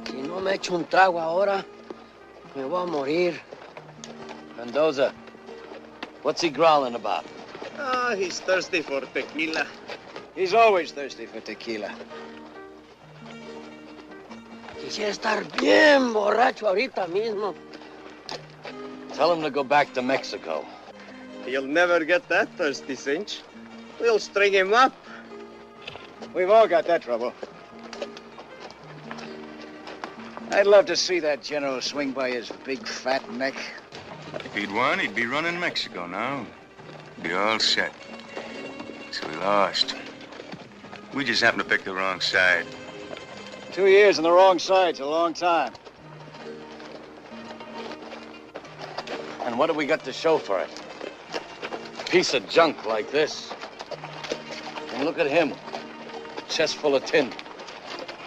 Si no me echo un trago ahora, me voy a morir. Mendoza, what's he growling about? Ah, he's thirsty for tequila. He's always thirsty for tequila. Quisiera estar bien borracho ahorita mismo. Tell him to go back to Mexico. He'll never get that thirsty, Cinch. We'll string him up. We've all got that trouble. I'd love to see that general swing by his big fat neck. If he'd won, he'd be running Mexico now. Be all set. So we lost. We just happened to pick the wrong side. 2 years on the wrong side's a long time. And what do we got to show for it? A piece of junk like this. And look at him. Chest full of tin.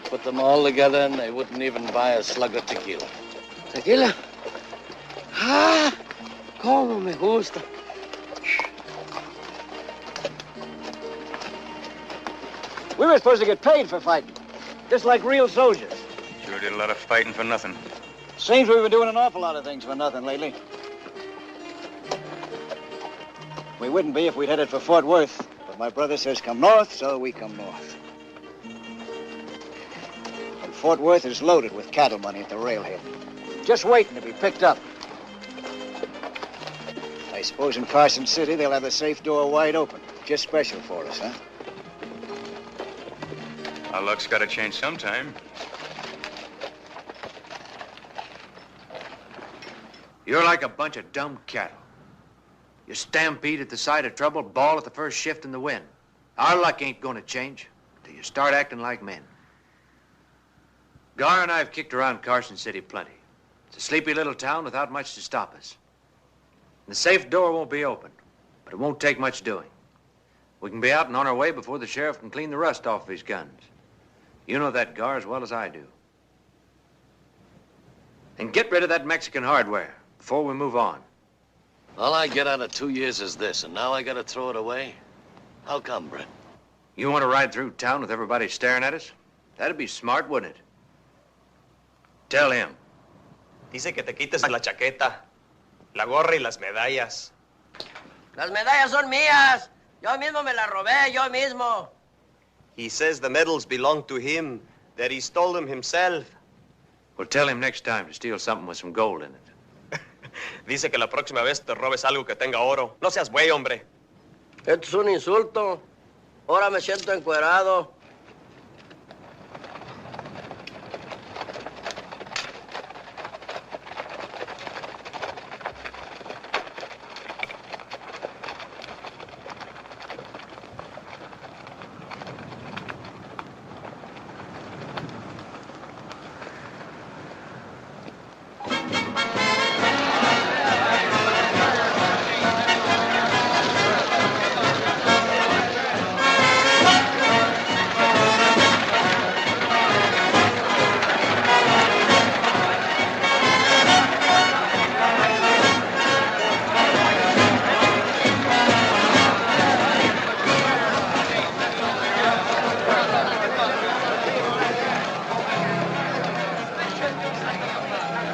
Put them all together and they wouldn't even buy a slug of tequila. ¿Tequila? Ah, cómo me gusta. We were supposed to get paid for fighting, just like real soldiers. Sure did a lot of fighting for nothing. Seems we've been doing an awful lot of things for nothing lately. We wouldn't be if we'd headed for Fort Worth, but my brother says come north, so we come north. And Fort Worth is loaded with cattle money at the railhead, just waiting to be picked up. I suppose in Carson City they'll have the safe door wide open, just special for us, huh? Our luck's got to change sometime. You're like a bunch of dumb cattle. You stampede at the sight of trouble, bawl at the first shift in the wind. Our luck ain't gonna change till you start acting like men. Gar and I have kicked around Carson City plenty. It's a sleepy little town without much to stop us. The safe door won't be opened, but it won't take much doing. We can be out and on our way before the sheriff can clean the rust off of his guns. You know that, Gar, as well as I do. And get rid of that Mexican hardware before we move on. All I get out of 2 years is this, and now I gotta throw it away? How come, Brett? You want to ride through town with everybody staring at us? That'd be smart, wouldn't it? Tell him. Dice que te quites la chaqueta, la gorra y las medallas. Las medallas son mías. Yo mismo me las robé, yo mismo. He says the medals belong to him, that he stole them himself. Well, tell him next time to steal something with some gold in it. Dice que la próxima vez te robes algo que tenga oro. No seas güey, hombre. Esto es un insulto. Ahora me siento encuerado.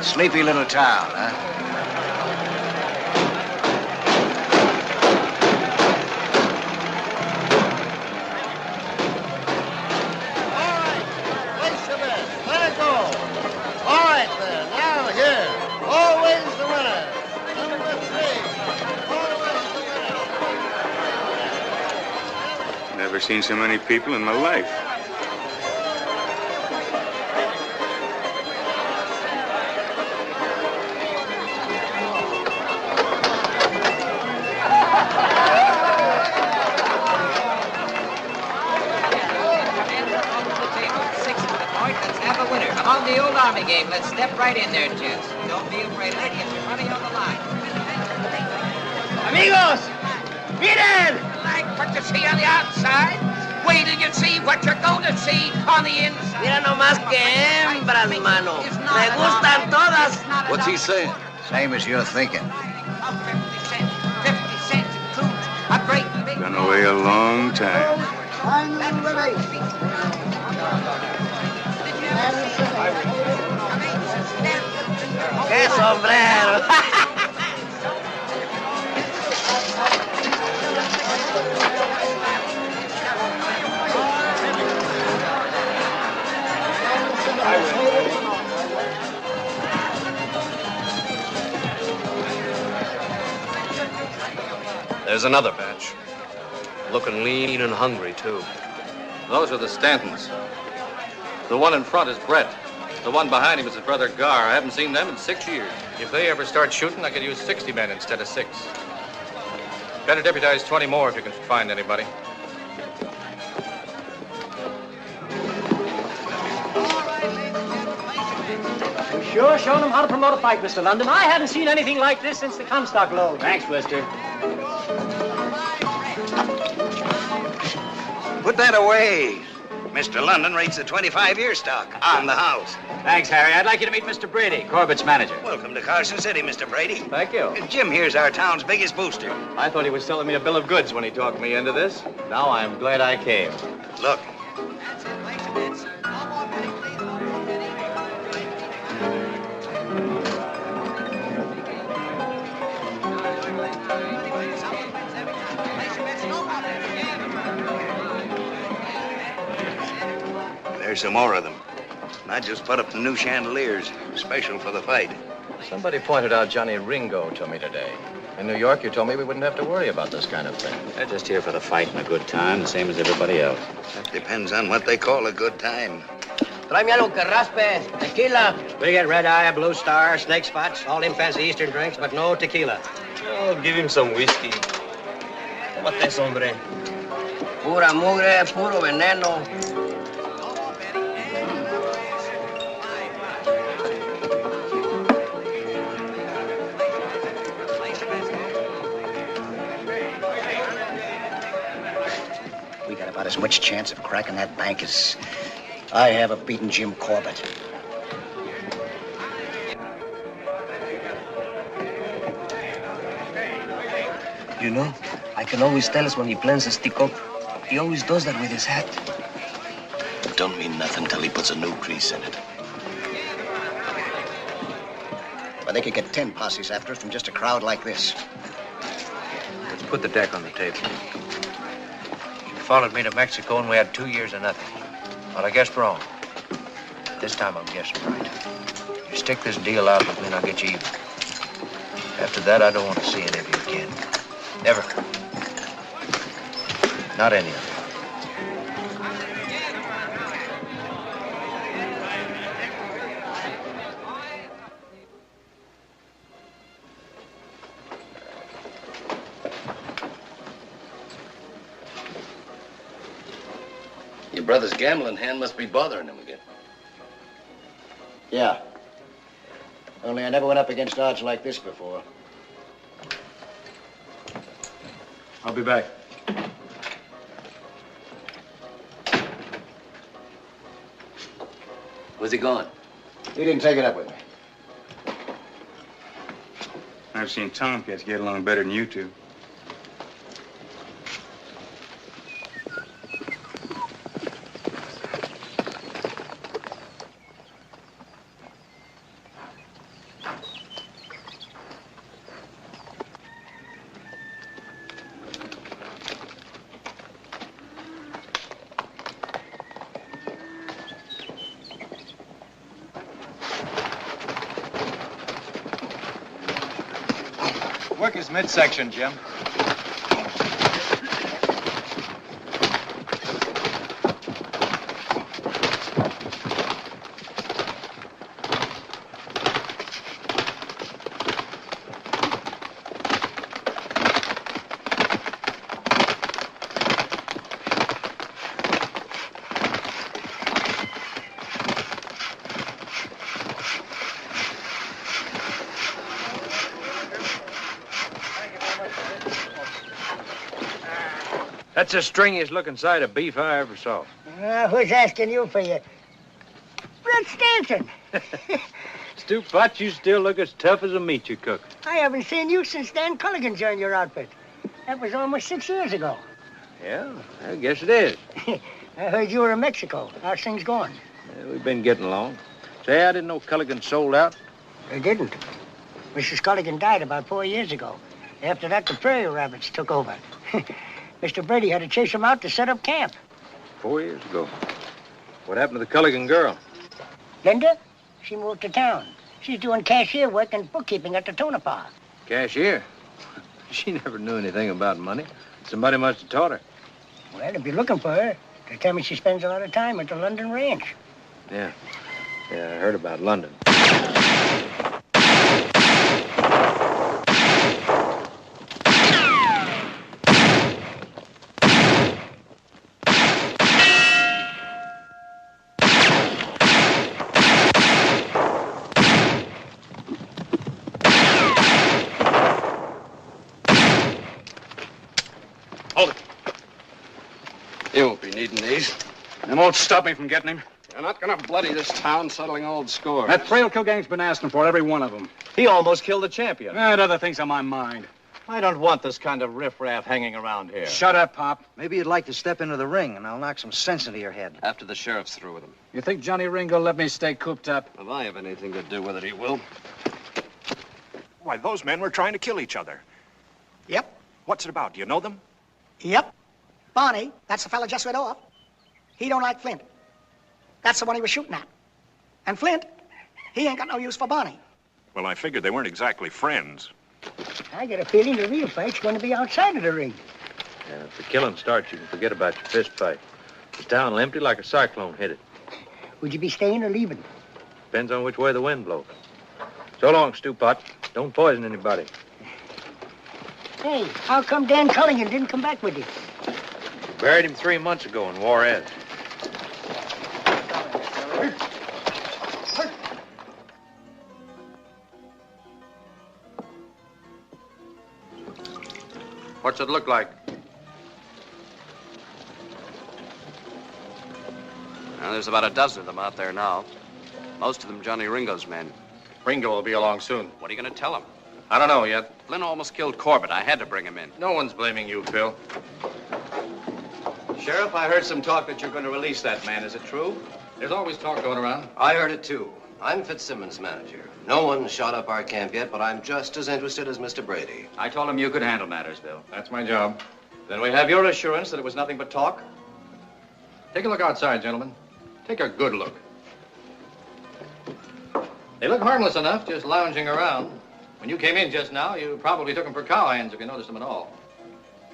Sleepy little town, huh? All right, place your bets. Let it go. All right, then. Now, here. Always the winner. Number 3. Always the winner. Never seen so many people in my life. On the old Army game, let's step right in there, gents. Don't be afraid of it. Get your money on the line. Amigos! Miren! Like what you see on the outside? Wait till you see what you're going to see on the inside. Mira nomás que hembras, mano. Me gustan todas. What's he saying? Same as you're thinking. 50 cents includes a great big... Been away a long time. ¡Qué sombrero! There's another batch. Looking lean and hungry, too. Those are the Stantons. The one in front is Brett. The one behind him is his brother Gar. I haven't seen them in 6 years. If they ever start shooting, I could use 60 men instead of 6. Better deputize 20 more if you can find anybody. You sure showing them how to promote a fight, Mr. London. I haven't seen anything like this since the Comstock load. Thanks, Mister. Put that away. Mr. London rates a 25-year stock on the house. Thanks, Harry. I'd like you to meet Mr. Brady, Corbett's manager. Welcome to Carson City, Mr. Brady. Thank you. Jim here's our town's biggest booster. I thought he was selling me a bill of goods when he talked me into this. Now I'm glad I came. Look. There's some more of them. And I just put up the new chandeliers, special for the fight. Somebody pointed out Johnny Ringo to me today. In New York, you told me we wouldn't have to worry about this kind of thing. They're just here for the fight and a good time, the same as everybody else. That depends on what they call a good time. Tráeme algo que raspe. Tequila. We get red eye, blue star, snake spots, all them fancy Eastern drinks, but no tequila. Oh, give him some whiskey. Tómate eso, hombre. Pura mugre, puro veneno. We got about as much chance of cracking that bank as I have of beating Jim Corbett. You know, I can always tell us when he plans to stick up. He always does that with his hat. It don't mean nothing till he puts a new crease in it. But they could get 10 posses after us from just a crowd like this. Let's put the deck on the table. You followed me to Mexico and we had 2 years of nothing. Well, I guessed wrong. This time I'm guessing right. You stick this deal out with me and I'll get you even. After that, I don't want to see any of you again. Never. Not any of you. Your brother's gambling hand must be bothering him again. Yeah. Only I never went up against odds like this before. I'll be back. Where's he gone? He didn't take it up with me. I've seen Tomcats get along better than you two. Work his midsection, Jim. That's the stringiest looking side of beef I ever saw. Who's asking you for your... Red Stanton. Stu Potts, you still look as tough as a meat you cook. I haven't seen you since Dan Culligan joined your outfit. That was almost 6 years ago. Yeah, I guess it is. I heard you were in Mexico. How's things going? Yeah, we've been getting along. Say, I didn't know Culligan sold out. They didn't. Mrs. Culligan died about 4 years ago. After that, the prairie rabbits took over. Mr. Brady had to chase them out to set up camp. 4 years ago. What happened to the Culligan girl? Linda? She moved to town. She's doing cashier work and bookkeeping at the Tonopah. Cashier? She never knew anything about money. Somebody must have taught her. Well, if you're looking for her, they tell me she spends a lot of time at the London ranch. Yeah. Yeah, I heard about London. Hold it. You won't be needing these. They won't stop me from getting him. You're not gonna bloody this town settling old scores. That frail Kilgane's been asking for every one of them. He almost killed the champion. I had other things on my mind. I don't want this kind of riffraff hanging around here. Shut up, Pop. Maybe you'd like to step into the ring, and I'll knock some sense into your head. After the sheriff's through with him. You think Johnny Ringo will let me stay cooped up? If I have anything to do with it, he will. Why, those men were trying to kill each other. Yep. What's it about? Do you know them? Yep. Barney, that's the fella just rid off. He don't like Flint. That's the one he was shooting at. And Flint, he ain't got no use for Barney. Well, I figured they weren't exactly friends. I get a feeling the real fight's going to be outside of the ring. Yeah, if the killing starts, you can forget about your fist fight. The town will empty like a cyclone hit it. Would you be staying or leaving? Depends on which way the wind blows. So long, Stu Pot. Don't poison anybody. Hey, how come Dan Culligan didn't come back with you? Buried him 3 months ago in Juarez. What's it look like? Well, there's about a dozen of them out there now. Most of them Johnny Ringo's men. Ringo will be along soon. What are you going to tell him? I don't know yet. Flynn almost killed Corbett. I had to bring him in. No one's blaming you, Phil. Sheriff, I heard some talk that you're going to release that man. Is it true? There's always talk going around. I heard it, too. I'm Fitzsimmons' manager. No one's shot up our camp yet, but I'm just as interested as Mr. Brady. I told him you could handle matters, Bill. That's my job. Then we have your assurance that it was nothing but talk? Take a look outside, gentlemen. Take a good look. They look harmless enough, just lounging around. When you came in just now, you probably took them for cowhands if you noticed them at all.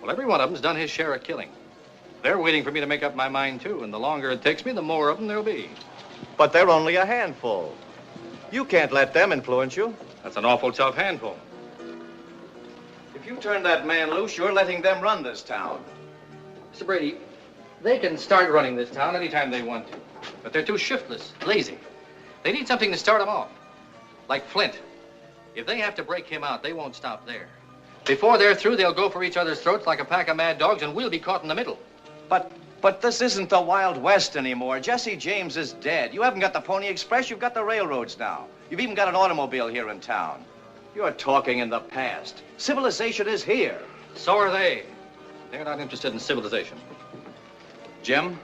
Well, every one of them's done his share of killing. They're waiting for me to make up my mind, too, and the longer it takes me, the more of them there'll be. But they're only a handful. You can't let them influence you. That's an awful tough handful. If you turn that man loose, you're letting them run this town. Mr. Brady, they can start running this town anytime they want to. But they're too shiftless, lazy. They need something to start them off. Like Flint. If they have to break him out, they won't stop there. Before they're through, they'll go for each other's throats like a pack of mad dogs, and we'll be caught in the middle. But this isn't the Wild West anymore. Jesse James is dead. You haven't got the Pony Express, you've got the railroads now. You've even got an automobile here in town. You're talking in the past. Civilization is here. So are they. They're not interested in civilization. Jim,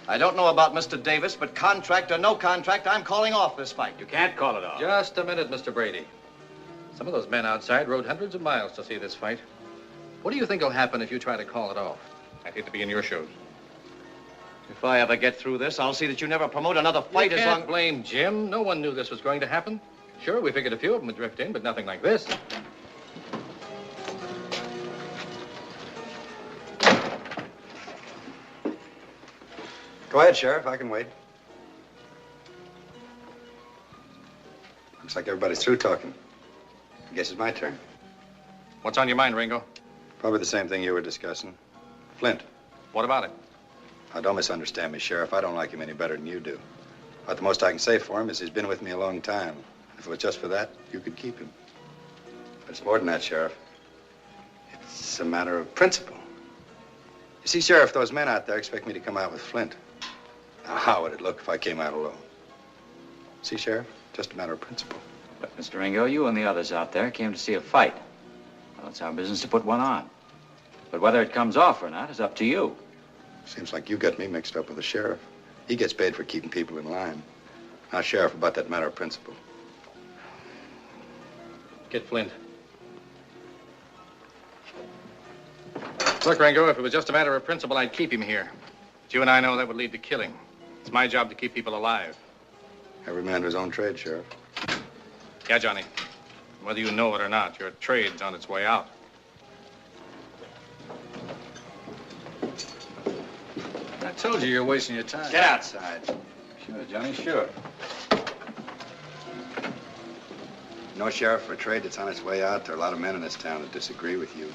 I don't know about Mr. Davis, but contract or no contract, I'm calling off this fight. You can't call it off. Just a minute, Mr. Brady. Some of those men outside rode hundreds of miles to see this fight. What do you think will happen if you try to call it off? I'd hate to be in your shoes. If I ever get through this, I'll see that you never promote another fight You as can't long... blame Jim. No one knew this was going to happen. Sure, we figured a few of them would drift in, but nothing like this. Go ahead, Sheriff. I can wait. Looks like everybody's through talking. I guess it's my turn. What's on your mind, Ringo? Probably the same thing you were discussing. Flint. What about it? Now, don't misunderstand me, Sheriff. I don't like him any better than you do. But the most I can say for him is he's been with me a long time. If it was just for that, you could keep him. But it's more than that, Sheriff. It's a matter of principle. You see, Sheriff, those men out there expect me to come out with Flint. Now, how would it look if I came out alone? See, Sheriff, just a matter of principle. But, Mr. Ringo, you and the others out there came to see a fight. Well, it's our business to put one on. But whether it comes off or not is up to you. Seems like you got me mixed up with the sheriff. He gets paid for keeping people in line. Now, Sheriff, about that matter of principle. Get Flint. Look, Ringo, if it was just a matter of principle, I'd keep him here. But you and I know that would lead to killing. It's my job to keep people alive. Every man to his own trade, Sheriff. Yeah, Johnny. Whether you know it or not, your trade's on its way out. I told you you're wasting your time. Get outside. Sure, Johnny, sure. No, Sheriff, for a trade that's on its way out, there are a lot of men in this town that disagree with you.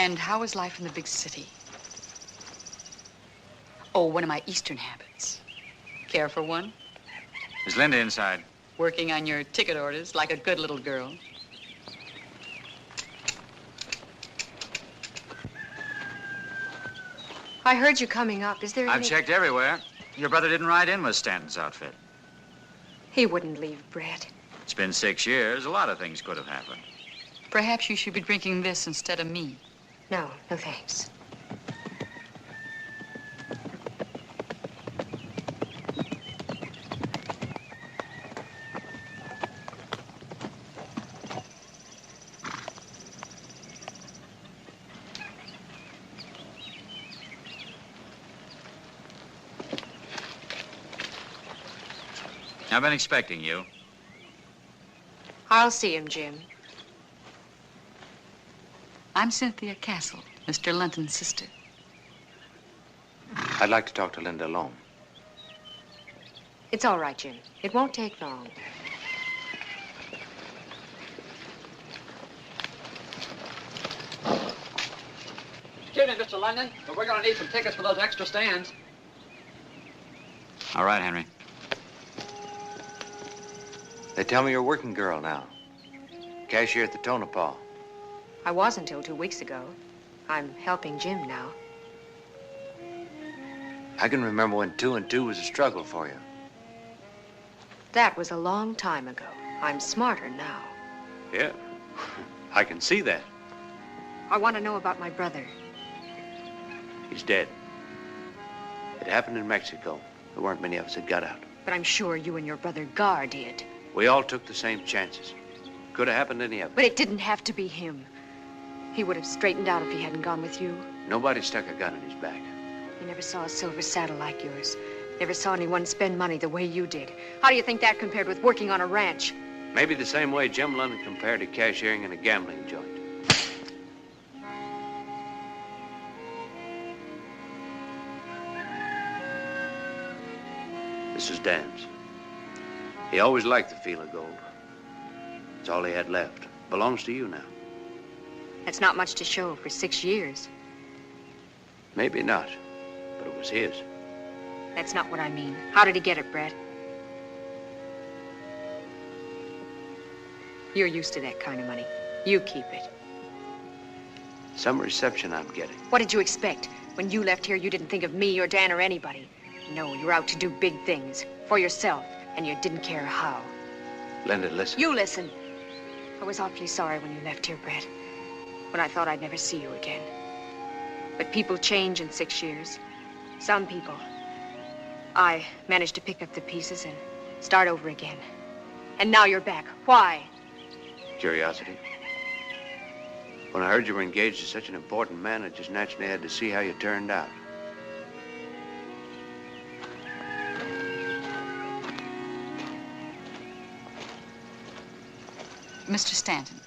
And how is life in the big city? Oh, one of my Eastern habits. Care for one? Is Linda inside? Working on your ticket orders like a good little girl. I heard you coming up. Is there I've any... checked everywhere. Your brother didn't ride in with Stanton's outfit. He wouldn't leave, Brett. It's been 6 years. A lot of things could have happened. Perhaps you should be drinking this instead of me. No, no thanks. I've been expecting you. I'll see him, Jim. I'm Cynthia Castle, Mr. Linton's sister. I'd like to talk to Linda alone. It's all right, Jim. It won't take long. Excuse me, Mr. London, but we're going to need some tickets for those extra stands. All right, Henry. They tell me you're a working girl now. Cashier at the Tonopah. I was until 2 weeks ago. I'm helping Jim now. I can remember when 2 and 2 was a struggle for you. That was a long time ago. I'm smarter now. Yeah, I can see that. I want to know about my brother. He's dead. It happened in Mexico. There weren't many of us that got out. But I'm sure you and your brother Gar did. We all took the same chances. Could have happened to any of us. But it didn't have to be him. He would have straightened out if he hadn't gone with you. Nobody stuck a gun in his back. You never saw a silver saddle like yours. Never saw anyone spend money the way you did. How do you think that compared with working on a ranch? Maybe the same way Jim London compared to cashiering in a gambling joint. This is Dan's. He always liked the feel of gold. It's all he had left. Belongs to you now. That's not much to show for 6 years. Maybe not, but it was his. That's not what I mean. How did he get it, Brett? You're used to that kind of money. You keep it. Some reception I'm getting. What did you expect? When you left here, you didn't think of me or Dan or anybody. No, you're out to do big things. For yourself. And you didn't care how. Linda, listen. You listen. I was awfully sorry when you left here, Brett. When I thought I'd never see you again. But people change in 6 years. Some people. I managed to pick up the pieces and start over again. And now you're back. Why? Curiosity. When I heard you were engaged to such an important man, I just naturally had to see how you turned out. Mr. Stanton,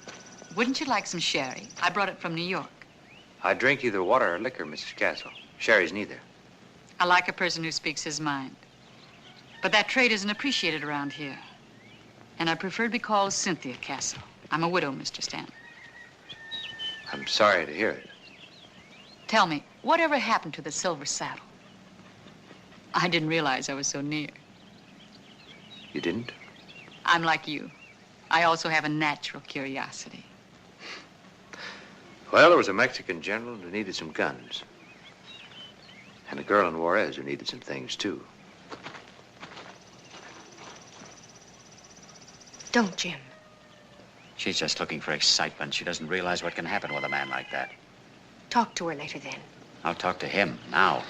Wouldn't you like some sherry? I brought it from New York. I drink either water or liquor, Mrs. Castle. Sherry's neither. I like a person who speaks his mind. But that trait isn't appreciated around here. And I prefer to be called Cynthia Castle. I'm a widow, Mr. Stanton. I'm sorry to hear it. Tell me, whatever happened to the silver saddle? I didn't realize I was so near. You didn't? I'm like you. I also have a natural curiosity. Well, there was a Mexican general who needed some guns. And a girl in Juarez who needed some things, too. Don't, Jim. She's just looking for excitement. She doesn't realize what can happen with a man like that. Talk to her later then. I'll talk to him now.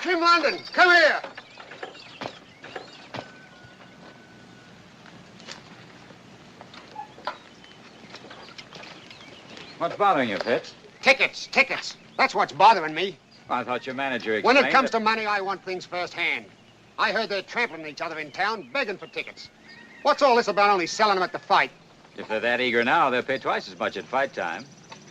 Jim London, come here. What's bothering you, Pitts? Tickets, tickets. That's what's bothering me. I thought your manager When explained it comes that- to money, I want things firsthand. I heard they're trampling each other in town, begging for tickets. What's all this about only selling them at the fight? If they're that eager now, they'll pay twice as much at fight time.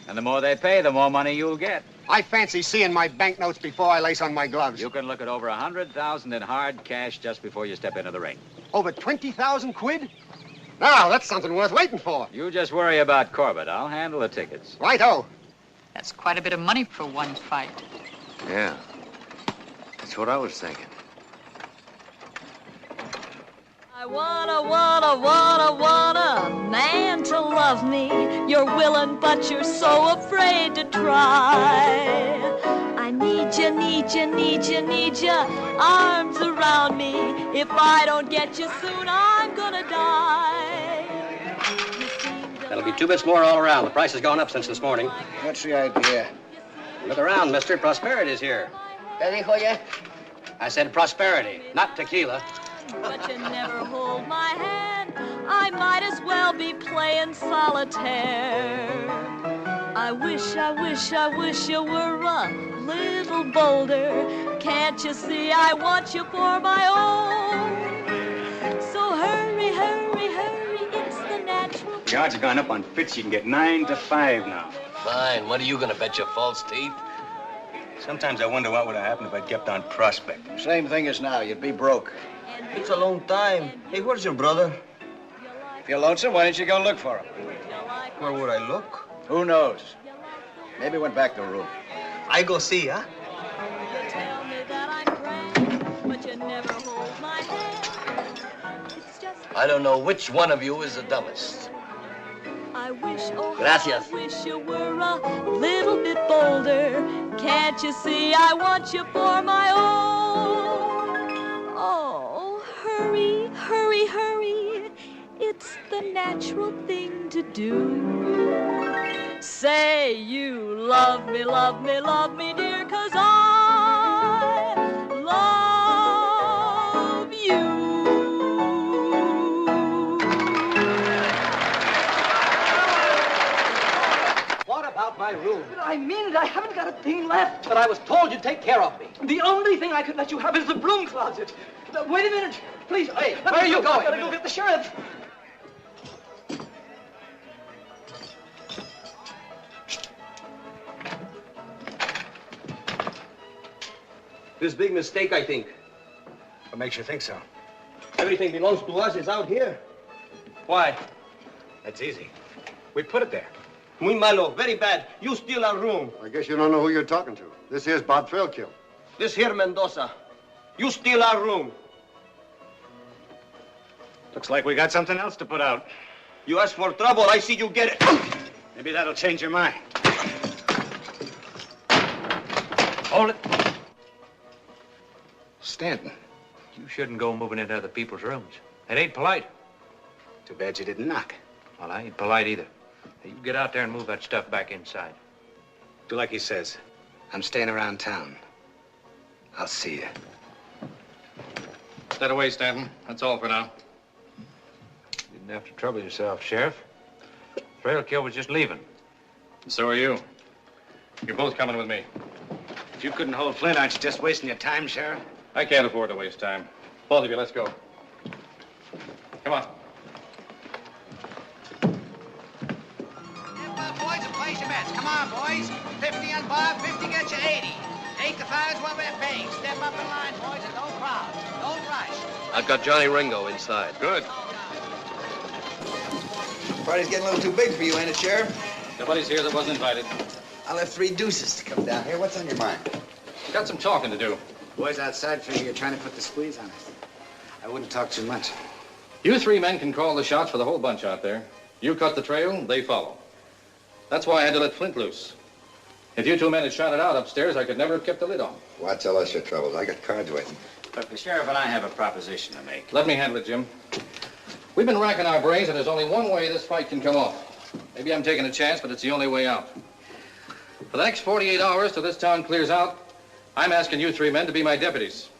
And the more they pay, the more money you'll get. I fancy seeing my banknotes before I lace on my gloves. You can look at over 100,000 in hard cash just before you step into the ring. Over 20,000 quid? Now, that's something worth waiting for. You just worry about Corbett. I'll handle the tickets. Righto. That's quite a bit of money for one fight. Yeah. That's what I was thinking. I want a man to love me. You're willing, but you're so afraid to try. I need you, arms around me. If I don't get you soon, I'm gonna die. That'll be 2 bits more all around. The price has gone up since this morning. What's the idea? Look around, mister. Prosperity's here. ¿Qué dijo ya? I said prosperity, not tequila. But you never hold my hand. I might as well be playing solitaire. I wish you were a little bolder. Can't you see I want you for my own? So hurry, it's the natural. The odds have gone up on Fitz. You can get 9 to 5 now. Fine. What are you gonna bet your false teeth? Sometimes I wonder what would have happened if I'd kept on prospecting. Same thing as now. You'd be broke. It's a long time. Hey, where's your brother? If you're lonesome, why don't you go look for him? Where would I look? Who knows? Maybe went back to the room. I go see, huh? Tell me that I'm grand, but you never hold my hand. It's just I don't know which one of you is the dumbest. I wish, oh, Gracias. I wish you were a little bit bolder. Can't you see I want you for my own? Oh, hurry. It's the natural thing to do. Say you love me, dear, 'cause I love you. What about my room? I mean it. I haven't got a thing left. But I was told you'd take care of me. The only thing I could let you have is the broom closet. Wait a minute. Please. Hey, where are you going? I gotta go get the sheriff. This big mistake, I think. What makes you think so? Everything belongs to us is out here. Why? That's easy. We put it there. Muy malo, very bad. You steal our room. I guess you don't know who you're talking to. This here's Bob Trailkill. This here Mendoza. You steal our room. Looks like we got something else to put out. You ask for trouble, I see you get it. Maybe that'll change your mind. Hold it. Stanton. You shouldn't go moving into other people's rooms. It ain't polite. Too bad you didn't knock. Well, I ain't polite either. Hey, you get out there and move that stuff back inside. Do like he says. I'm staying around town. I'll see you. Stay away, Stanton. That's all for now. You didn't have to trouble yourself, Sheriff. Trailkill was just leaving. So are you. You're both coming with me. If you couldn't hold Flint, aren't you just wasting your time, Sheriff? I can't afford to waste time. Both of you, let's go. Come on. Boys, and place your bets. Come on, boys. 50 on Bob, 50 gets you 80. 8 to 5 is what we're paying. Step up in line, boys, and don't crowd. Don't rush. I've got Johnny Ringo inside. Good. Party's getting a little too big for you, ain't it, Sheriff? Nobody's here that wasn't invited. I left 3 deuces to come down here. What's on your mind? Got some talking to do. Boys outside figure you're trying to put the squeeze on us. I wouldn't talk too much. You 3 men can call the shots for the whole bunch out there. You cut the trail, they follow. That's why I had to let Flint loose. If you 2 men had shot it out upstairs, I could never have kept the lid on. Why tell us your troubles? I got cards waiting. Look, the sheriff and I have a proposition to make. Let me handle it, Jim. We've been racking our brains, and there's only one way this fight can come off. Maybe I'm taking a chance, but it's the only way out. For the next 48 hours till this town clears out, I'm asking you 3 men to be my deputies.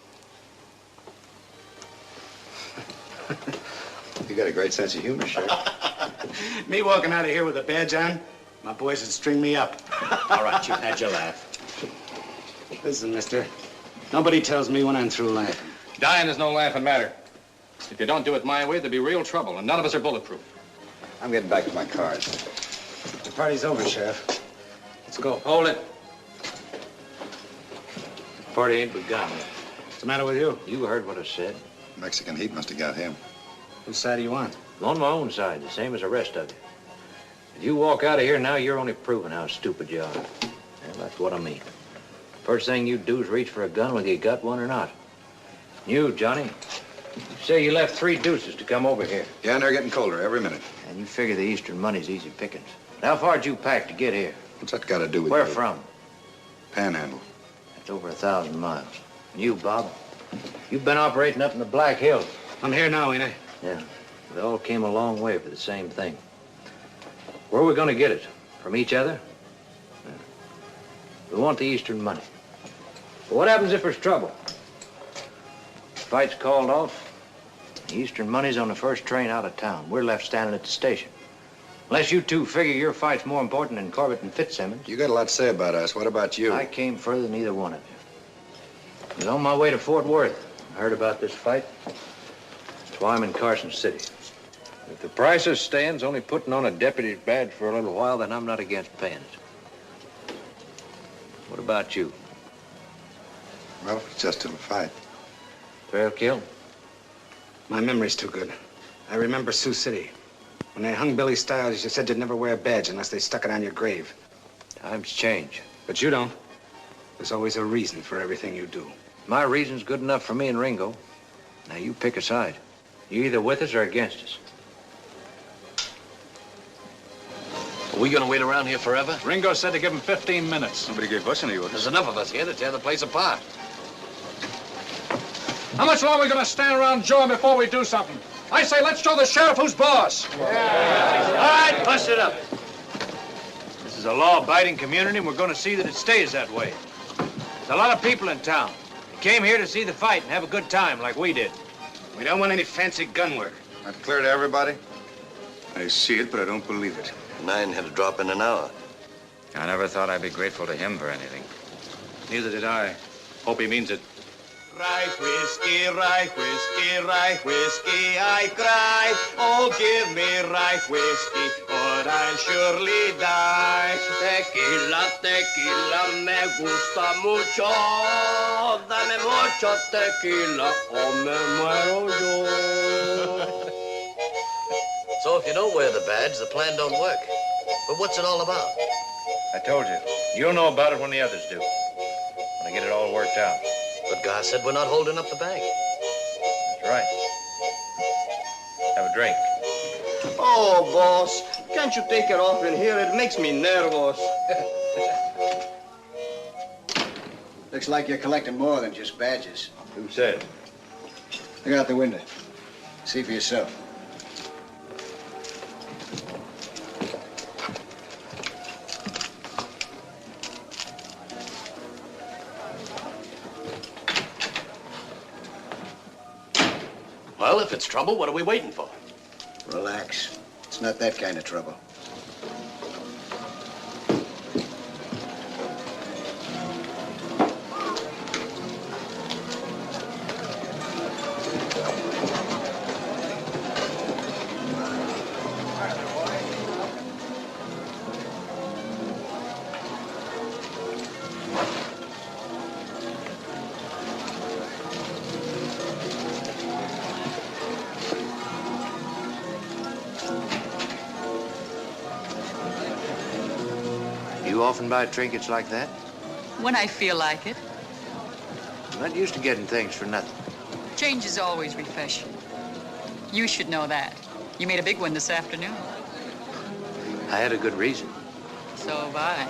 You got a great sense of humor, Sheriff. Me walking out of here with a badge on? My boys would string me up. All right, you've had your laugh. Listen, mister. Nobody tells me when I'm through laughing. Dying is no laughing matter. If you don't do it my way, there'll be real trouble, and none of us are bulletproof. I'm getting back to my cards. The party's over, Sheriff. Let's go. Hold it. Party ain't begun. What's the matter with you? You heard what I said. Mexican heat must have got him. Whose side do you want? I'm on my own side, the same as the rest of you. If you walk out of here now, you're only proving how stupid you are. Well, that's what I mean. First thing you do is reach for a gun whether you got one or not. You, Johnny, you say you left 3 deuces to come over here. Yeah, and they're getting colder every minute. And you figure the Eastern money's easy pickings. How far'd you pack to get here? What's that got to do with Where you? from? Panhandle. That's over 1,000 miles. And you, Bob, you've been operating up in the Black Hills. I'm here now, ain't I? Yeah. We all came a long way for the same thing. Where are we going to get it? From each other? Yeah. We want the Eastern money. But what happens if there's trouble? Fight's called off. The Eastern money's on the first train out of town. We're left standing at the station. Unless you 2 figure your fight's more important than Corbett and Fitzsimmons. You got a lot to say about us. What about you? I came further than either one of you. I was on my way to Fort Worth. I heard about this fight. That's why I'm in Carson City. If the price of staying's only putting on a deputy's badge for a little while, then I'm not against paying it. What about you? Well, it's just till the fight. Trail kill? My memory's too good. I remember Sioux City. When they hung Billy Stiles, you said you'd never wear a badge unless they stuck it on your grave. Times change. But you don't. There's always a reason for everything you do. My reason's good enough for me and Ringo. Now you pick a side. You're either with us or against us. Are we gonna wait around here forever? Ringo said to give him 15 minutes. Nobody gave us any orders. There's enough of us here to tear the place apart. How much longer are we going to stand around jawing before we do something? I say let's show the sheriff who's boss. All right, bust it up. This is a law-abiding community, and we're going to see that it stays that way. There's a lot of people in town. They came here to see the fight and have a good time like we did. We don't want any fancy gun work. That clear to everybody? I see it, but I don't believe it. 9 had to drop in an hour. I never thought I'd be grateful to him for anything. Neither did I. Hope he means it. Rye whiskey, I cry. Oh, give me rye whiskey, or I'll surely die. Tequila, tequila, me gusta mucho. Dame mucho tequila, o me muero yo. So if you don't wear the badge, the plan don't work. But what's it all about? I told you. You'll know about it when the others do. When I get it all worked out. But Gar said we're not holding up the bank. That's right. Have a drink. Oh, boss, can't you take it off in here? It makes me nervous. Looks like you're collecting more than just badges. Who said? Look out the window. See for yourself. Well, if it's trouble, what are we waiting for? Relax. It's not that kind of trouble. often buy trinkets like that? When I feel like it. I'm not used to getting things for nothing. Change is always refreshing. You should know that. You made a big one this afternoon. I had a good reason. So have I.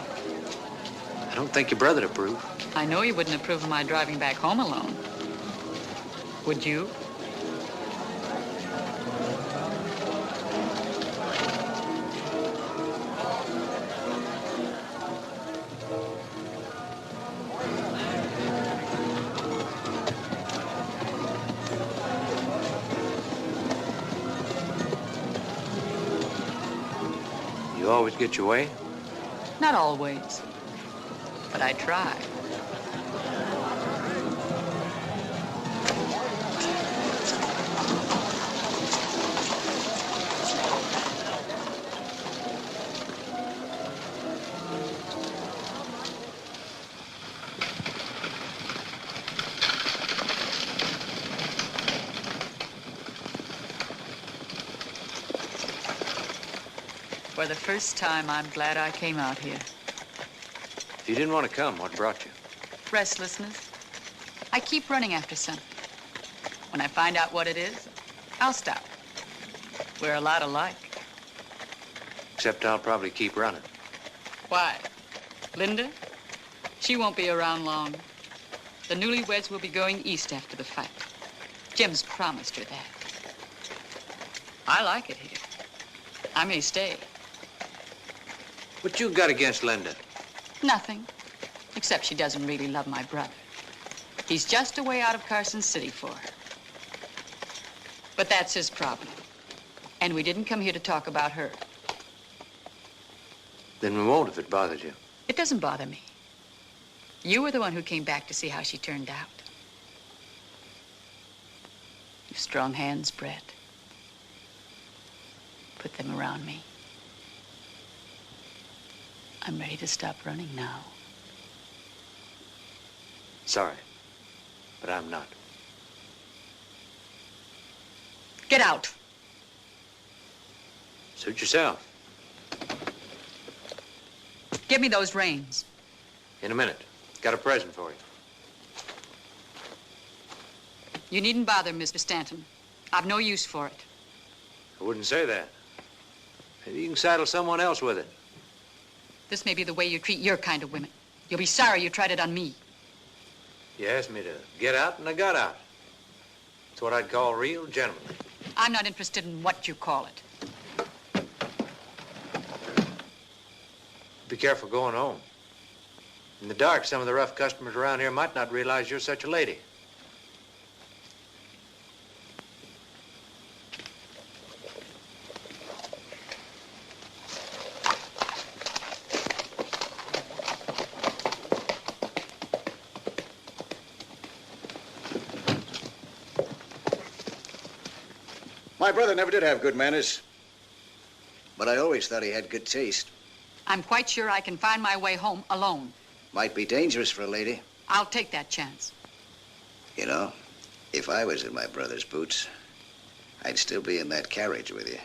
I don't think your brother'd approve. I know you wouldn't approve of my driving back home alone. Would you? You always get your way? Not always. But I try. For the first time, I'm glad I came out here. If you didn't want to come, what brought you? Restlessness. I keep running after something. When I find out what it is, I'll stop. We're a lot alike. Except I'll probably keep running. Why? Linda? She won't be around long. The newlyweds will be going east after the fight. Jim's promised her that. I like it here. I may stay. What you got against Linda? Nothing. Except she doesn't really love my brother. He's just away out of Carson City for her. But that's his problem. And we didn't come here to talk about her. Then we won't if it bothers you. It doesn't bother me. You were the one who came back to see how she turned out. You've strong hands, Brett. Put them around me. I'm ready to stop running now. Sorry, but I'm not. Get out. Suit yourself. Give me those reins. In a minute. Got a present for you. You needn't bother, Mr. Stanton. I've no use for it. I wouldn't say that. Maybe you can saddle someone else with it. This may be the way you treat your kind of women. You'll be sorry you tried it on me. You asked me to get out, and I got out. It's what I'd call real gentlemanly. I'm not interested in what you call it. Be careful going home. In the dark, some of the rough customers around here might not realize you're such a lady. My brother never did have good manners, but I always thought he had good taste. I'm quite sure I can find my way home alone. Might be dangerous for a lady. I'll take that chance. You know, if I was in my brother's boots, I'd still be in that carriage with you.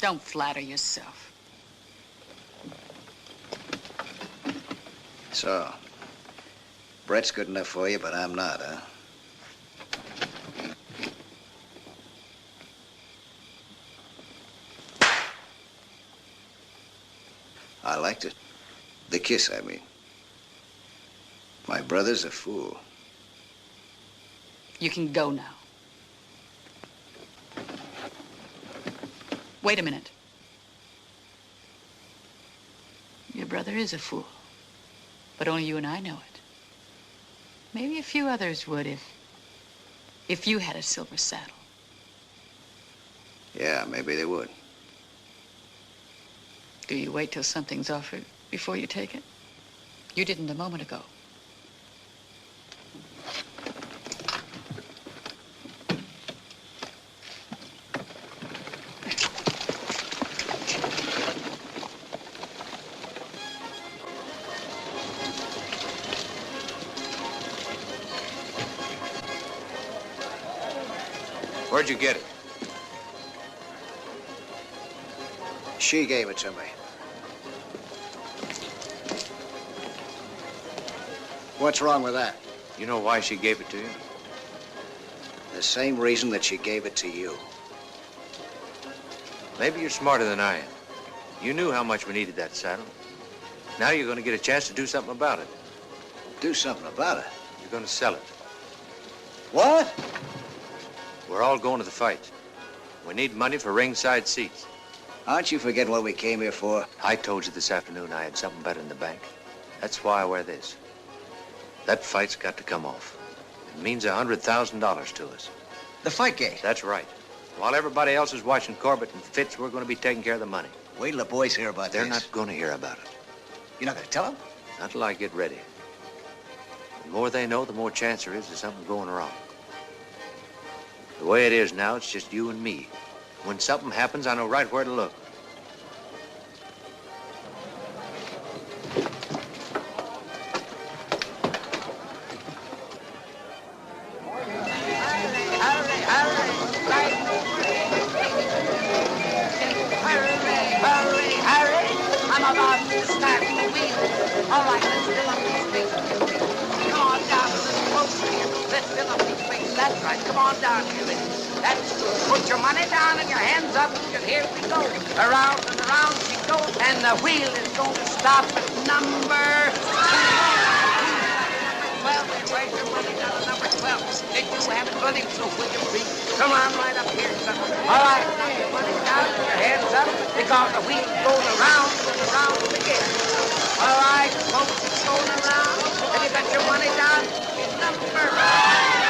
Don't flatter yourself. So, Brett's good enough for you, but I'm not, huh? I liked it. The kiss, I mean. My brother's a fool. You can go now. Wait a minute. Your brother is a fool. But only you and I know it. Maybe a few others would if you had a silver saddle. Yeah, maybe they would. Do you wait till something's offered before you take it? You didn't a moment ago. Where'd you get it? She gave it to me. What's wrong with that? You know why she gave it to you? The same reason that she gave it to you. Maybe you're smarter than I am. You knew how much we needed that saddle. Now you're going to get a chance to do something about it. Do something about it? You're going to sell it. What? We're all going to the fight. We need money for ringside seats. Aren't you forgetting what we came here for? I told you this afternoon I had something better in the bank. That's why I wear this. That fight's got to come off. It means $100,000 to us. The fight gate? That's right. While everybody else is watching Corbett and Fitz, we're going to be taking care of the money. Wait till the boys hear about this. They're not going to hear about it. You're not going to tell them? Not till I get ready. The more they know, the more chance there is of something going wrong. The way it is now, it's just you and me. When something happens, I know right where to look. That's right. Come on down here. That's good. Put your money down and your hands up. And here we go. Around and around she goes. And the wheel is going to stop at number 12. Where's your money down at number 12? Did you have it running so quick and free? Come on right up here, son. All right. Now your money down and your hands up. Because the wheel's going around and around again. All right, folks, it's going around. And you got your money down in number 5.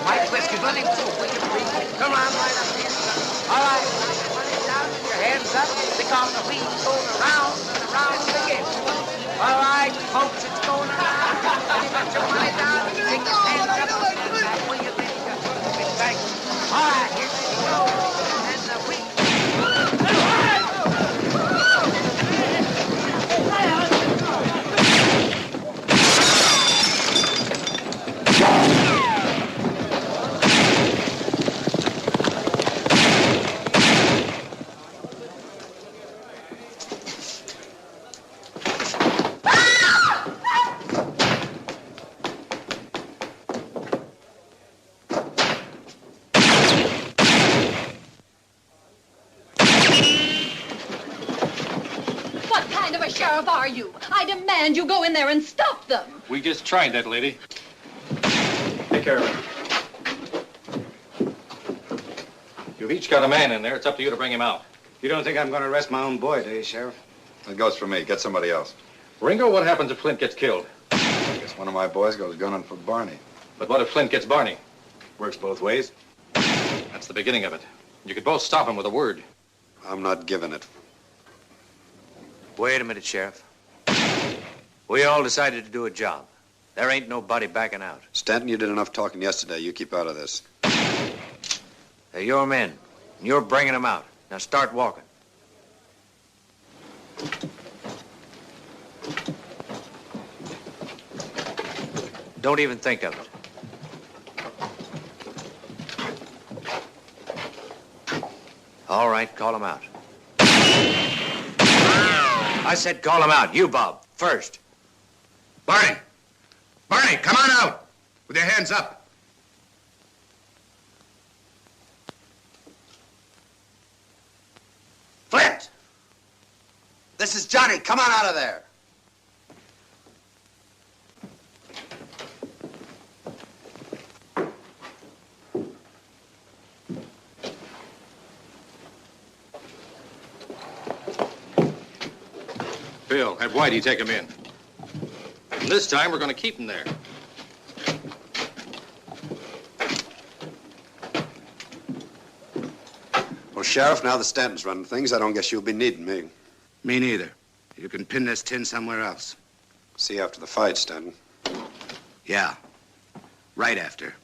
White whiskey running so quick and free. Come on right up here, son. All right, now your money down and your hands up because the wheel's going around and around again. All right, folks, it's going around. You got your money down and take your hands up. And that way you think you're going to be back. All right, here we go. And the wheel. Sheriff are you? I demand you go in there and stop them. We just tried that, lady. Take care of it. You've each got a man in there. It's up to you to bring him out. You don't think I'm going to arrest my own boy, do you, Sheriff? It goes for me. Get somebody else. Ringo, what happens if Flint gets killed? I guess one of my boys goes gunning for Barney. But what if Flint gets Barney? Works both ways. That's the beginning of it. You could both stop him with a word. I'm not giving it. Wait a minute, Sheriff. We all decided to do a job. There ain't nobody backing out. Stanton, you did enough talking yesterday. You keep out of this. They're your men, and you're bringing them out. Now start walking. Don't even think of it. All right, call them out. I said call him out. You, Bob, first. Barney! Barney, come on out! With your hands up. Flint! This is Johnny. Come on out of there. Bill, have Whitey take him in. And this time, we're going to keep him there. Well, Sheriff, now that Stanton's running things, I don't guess you'll be needing me. Me neither. You can pin this tin somewhere else. See you after the fight, Stanton. Yeah. Right after.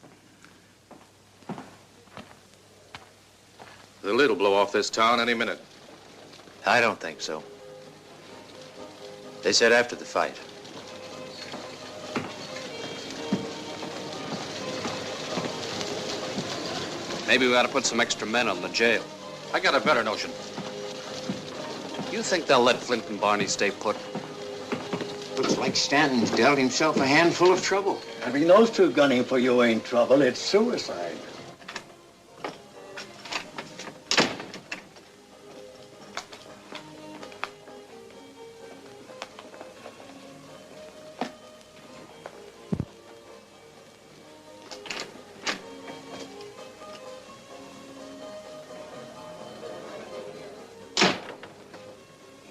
The lid'll blow off this town any minute. I don't think so. They said after the fight. Maybe we ought to put some extra men on the jail. I got a better notion. You think they'll let Flint and Barney stay put? like Stanton's dealt himself a handful of trouble. Having those two gunning for you ain't trouble. It's suicide.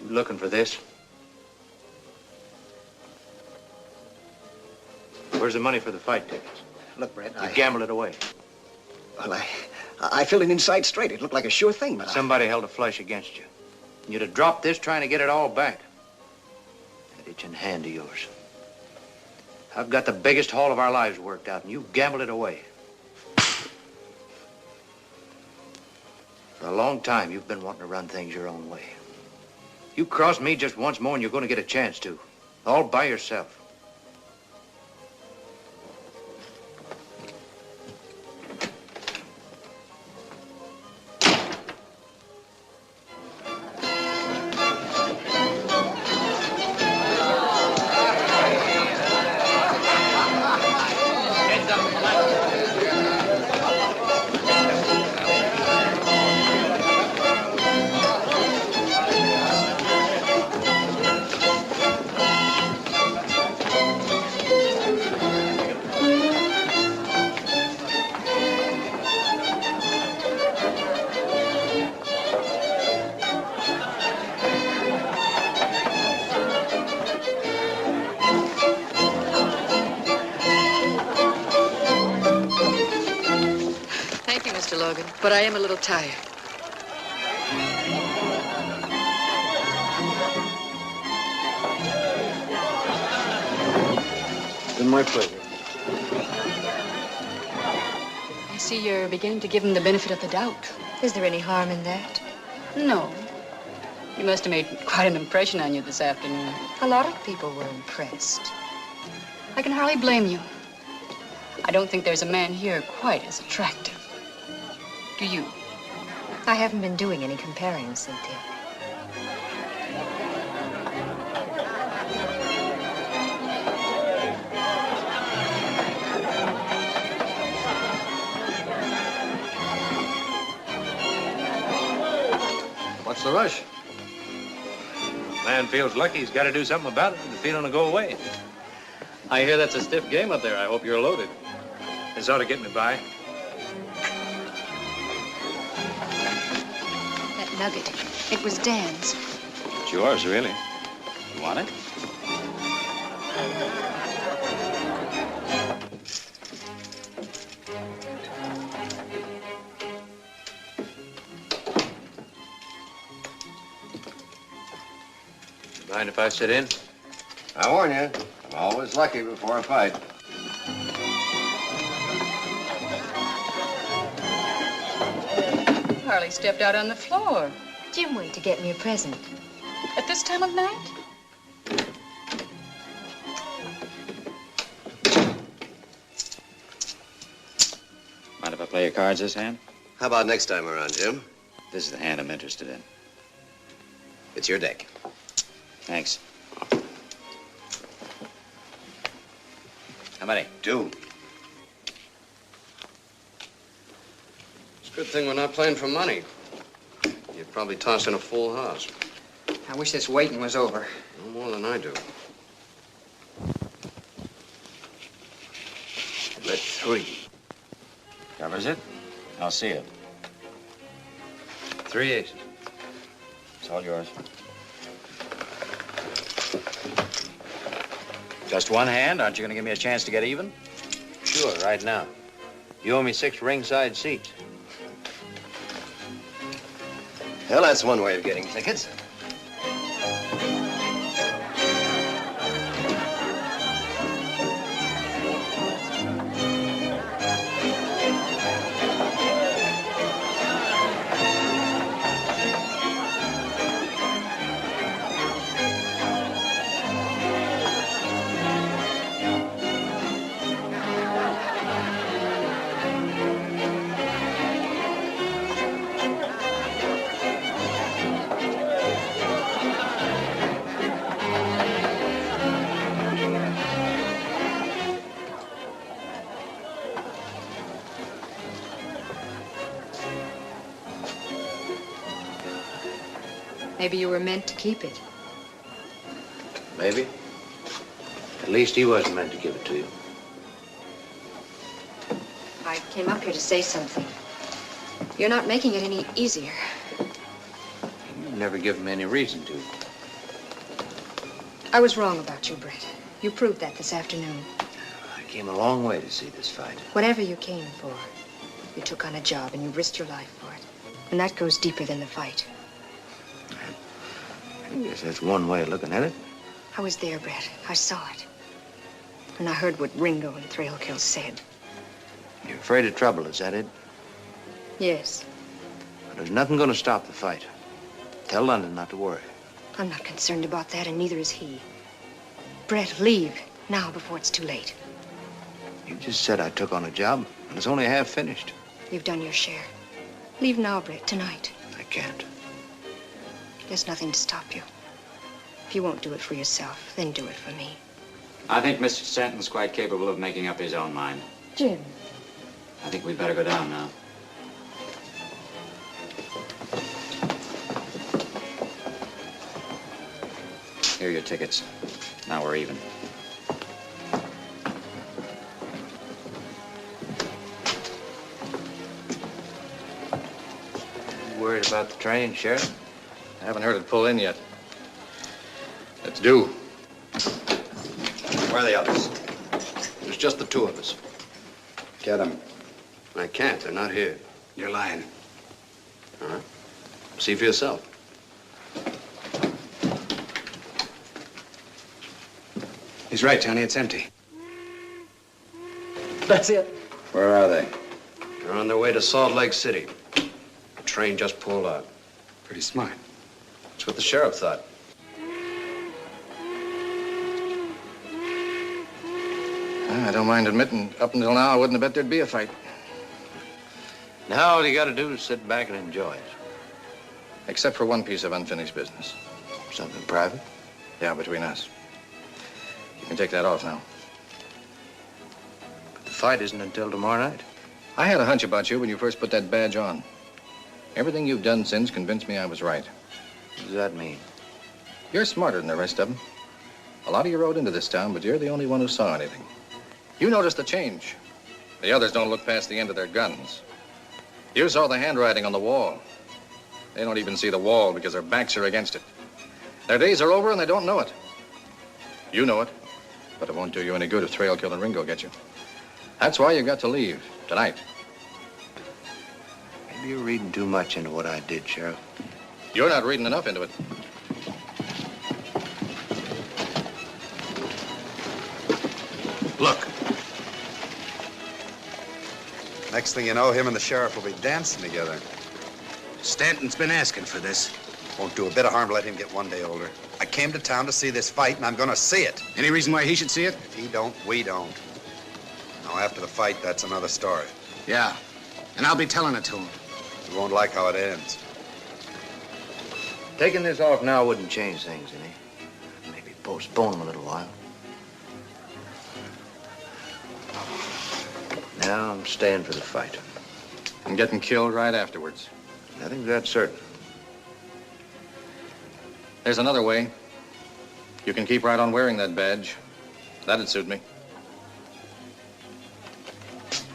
You looking for this? Where's the money for the fight tickets? Look, Brett, You gambled it away. Well, I filled it inside straight. It looked like a sure thing, but Somebody held a flush against you. You'd have dropped this trying to get it all back. That itching hand of yours. I've got the biggest haul of our lives worked out, and you gambled it away. For a long time, you've been wanting to run things your own way. You cross me just once more, and you're going to get a chance to. All by yourself. Thank you, Mr. Logan, but I am a little tired. Been my pleasure. I see you're beginning to give him the benefit of the doubt. Is there any harm in that? No. He must have made quite an impression on you this afternoon. A lot of people were impressed. I can hardly blame you. I don't think there's a man here quite as attractive. Do you? I haven't been doing any comparing, Cynthia. What's the rush? Man feels lucky he's got to do something about it, and the feeling will go away. I hear that's a stiff game up there. I hope you're loaded. This ought to get me by. That nugget, it was Dan's. It's yours, really. You want it? Mind if I sit in? I warn you, I'm always lucky before a fight. Hardly stepped out on the floor. Jim went to get me a present. At this time of night? Mind if I play your cards this hand? How about next time around, Jim? This is the hand I'm interested in. It's your deck. Thanks. How many? 2. It's a good thing we're not playing for money. You'd probably toss in a full house. I wish this waiting was over. No more than I do. Bet 3. Covers it? I'll see it. 3 aces. It's all yours. Just one hand? Aren't you going to give me a chance to get even? Sure, right now. You owe me 6 ringside seats. Well, that's one way of getting tickets. Maybe you were meant to keep it. Maybe. At least he wasn't meant to give it to you. I came up here to say something. You're not making it any easier. You've never given me any reason to. I was wrong about you, Brett. You proved that this afternoon. I came a long way to see this fight. Whatever you came for, you took on a job and you risked your life for it. And that goes deeper than the fight. I guess that's one way of looking at it. I was there, Brett. I saw it. And I heard what Ringo and Thrailkill said. You're afraid of trouble, is that it? Yes. But there's nothing going to stop the fight. Tell London not to worry. I'm not concerned about that, and neither is he. Brett, leave now before it's too late. You just said I took on a job, and it's only half finished. You've done your share. Leave now, Brett, tonight. I can't. There's nothing to stop you. If you won't do it for yourself, then do it for me. I think Mr. Stanton's quite capable of making up his own mind. Jim. I think we'd better go down now. Here are your tickets. Now we're even. You worried about the train, Sheriff? I haven't heard it pull in yet. It's due. Where are the others? There's just the two of us. Get them. I can't. They're not here. You're lying. All right. See for yourself. He's right, Johnny. It's empty. That's it. Where are they? They're on their way to Salt Lake City. The train just pulled out. Pretty smart. That's what the sheriff thought. I don't mind admitting, up until now, I wouldn't have bet there'd be a fight. Now all you got to do is sit back and enjoy it. Except for one piece of unfinished business. Something private? Yeah, between us. You can take that off now. But the fight isn't until tomorrow night. I had a hunch about you when you first put that badge on. Everything you've done since convinced me I was right. What does that mean? You're smarter than the rest of them. A lot of you rode into this town, but you're the only one who saw anything. You noticed the change. The others don't look past the end of their guns. You saw the handwriting on the wall. They don't even see the wall because their backs are against it. Their days are over and they don't know it. You know it, but it won't do you any good if Thrailkill and Ringo get you. That's why you got to leave tonight. Maybe you're reading too much into what I did, Sheriff. You're not reading enough into it. Look. Next thing you know, him and the sheriff will be dancing together. Stanton's been asking for this. Won't do a bit of harm to let him get one day older. I came to town to see this fight, and I'm going to see it. Any reason why he should see it? If he don't, we don't. Now, after the fight, that's another story. Yeah, and I'll be telling it to him. You won't like how it ends. Taking this off now wouldn't change things any. Maybe postpone them a little while. Now I'm staying for the fight. And getting killed right afterwards. Nothing's that certain. There's another way. You can keep right on wearing that badge. That'd suit me.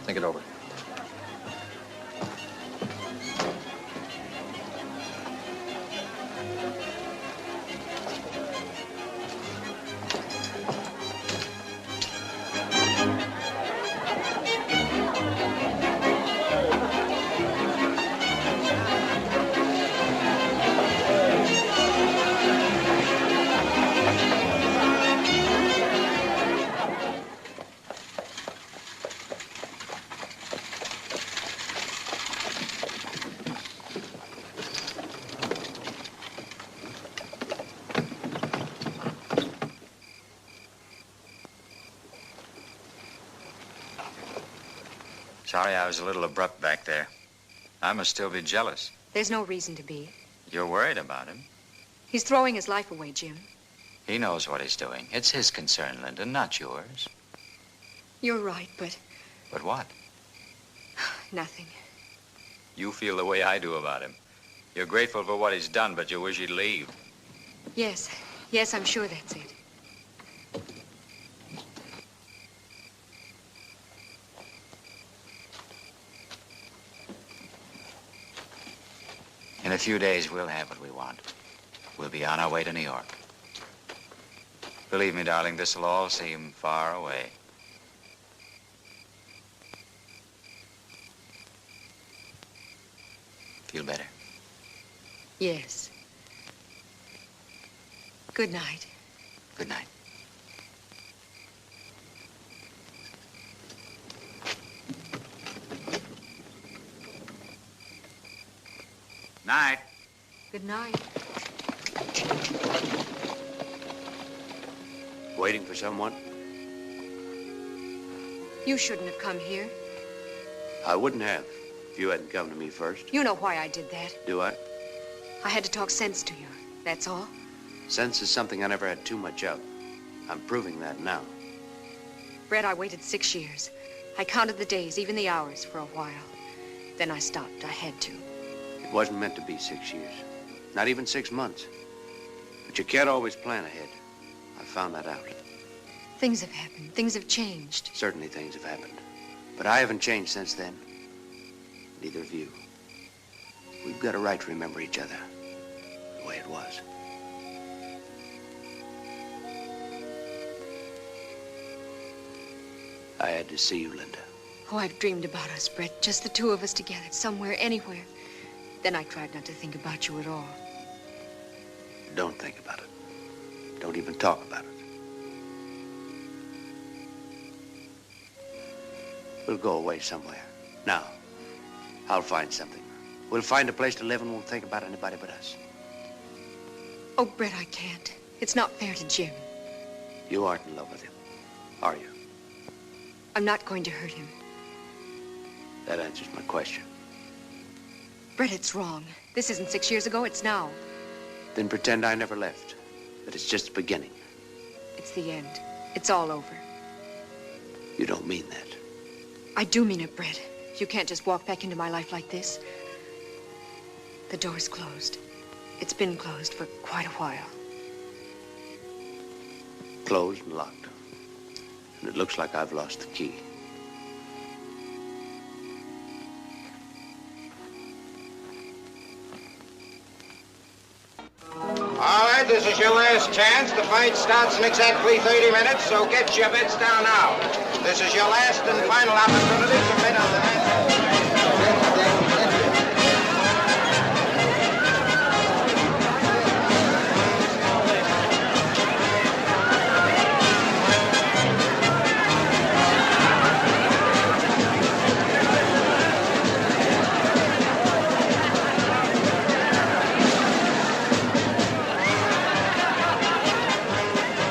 Think it over. Sorry I was a little abrupt back there. I must still be jealous. There's no reason to be. You're worried about him. He's throwing his life away, Jim. He knows what he's doing. It's his concern, Linda, not yours. You're right, but But what? nothing. You feel the way I do about him. You're grateful for what he's done, but you wish he'd leave. Yes. Yes, I'm sure that's it. In a few days, we'll have what we want. We'll be on our way to New York. Believe me, darling, this'll all seem far away. Feel better? Yes. Good night. Good night. Night. Good night. Waiting for someone? You shouldn't have come here. I wouldn't have if you hadn't come to me first. You know why I did that. Do I? I had to talk sense to you. That's all. Sense is something I never had too much of. I'm proving that now. Brett, I waited 6 years. I counted the days, even the hours, for a while. Then I stopped. I had to. It wasn't meant to be 6 years. Not even 6 months. But you can't always plan ahead. I found that out. Things have happened. Things have changed. Certainly things have happened. But I haven't changed since then. Neither have you. We've got a right to remember each other the way it was. I had to see you, Linda. Oh, I've dreamed about us, Brett. Just the two of us together, somewhere, anywhere. Then I tried not to think about you at all. Don't think about it. Don't even talk about it. We'll go away somewhere. Now, I'll find something. We'll find a place to live and won't think about anybody but us. Oh, Brett, I can't. It's not fair to Jim. You aren't in love with him, are you? I'm not going to hurt him. That answers my question. Brett, it's wrong. This isn't 6 years ago, it's now. Then pretend I never left. That it's just the beginning. It's the end. It's all over. You don't mean that. I do mean it, Brett. You can't just walk back into my life like this. The door's closed. It's been closed for quite a while. Closed and locked. And it looks like I've lost the key. All right, this is your last chance. The fight starts in exactly 30 minutes, so get your bets down now. This is your last and final opportunity to bet on the match.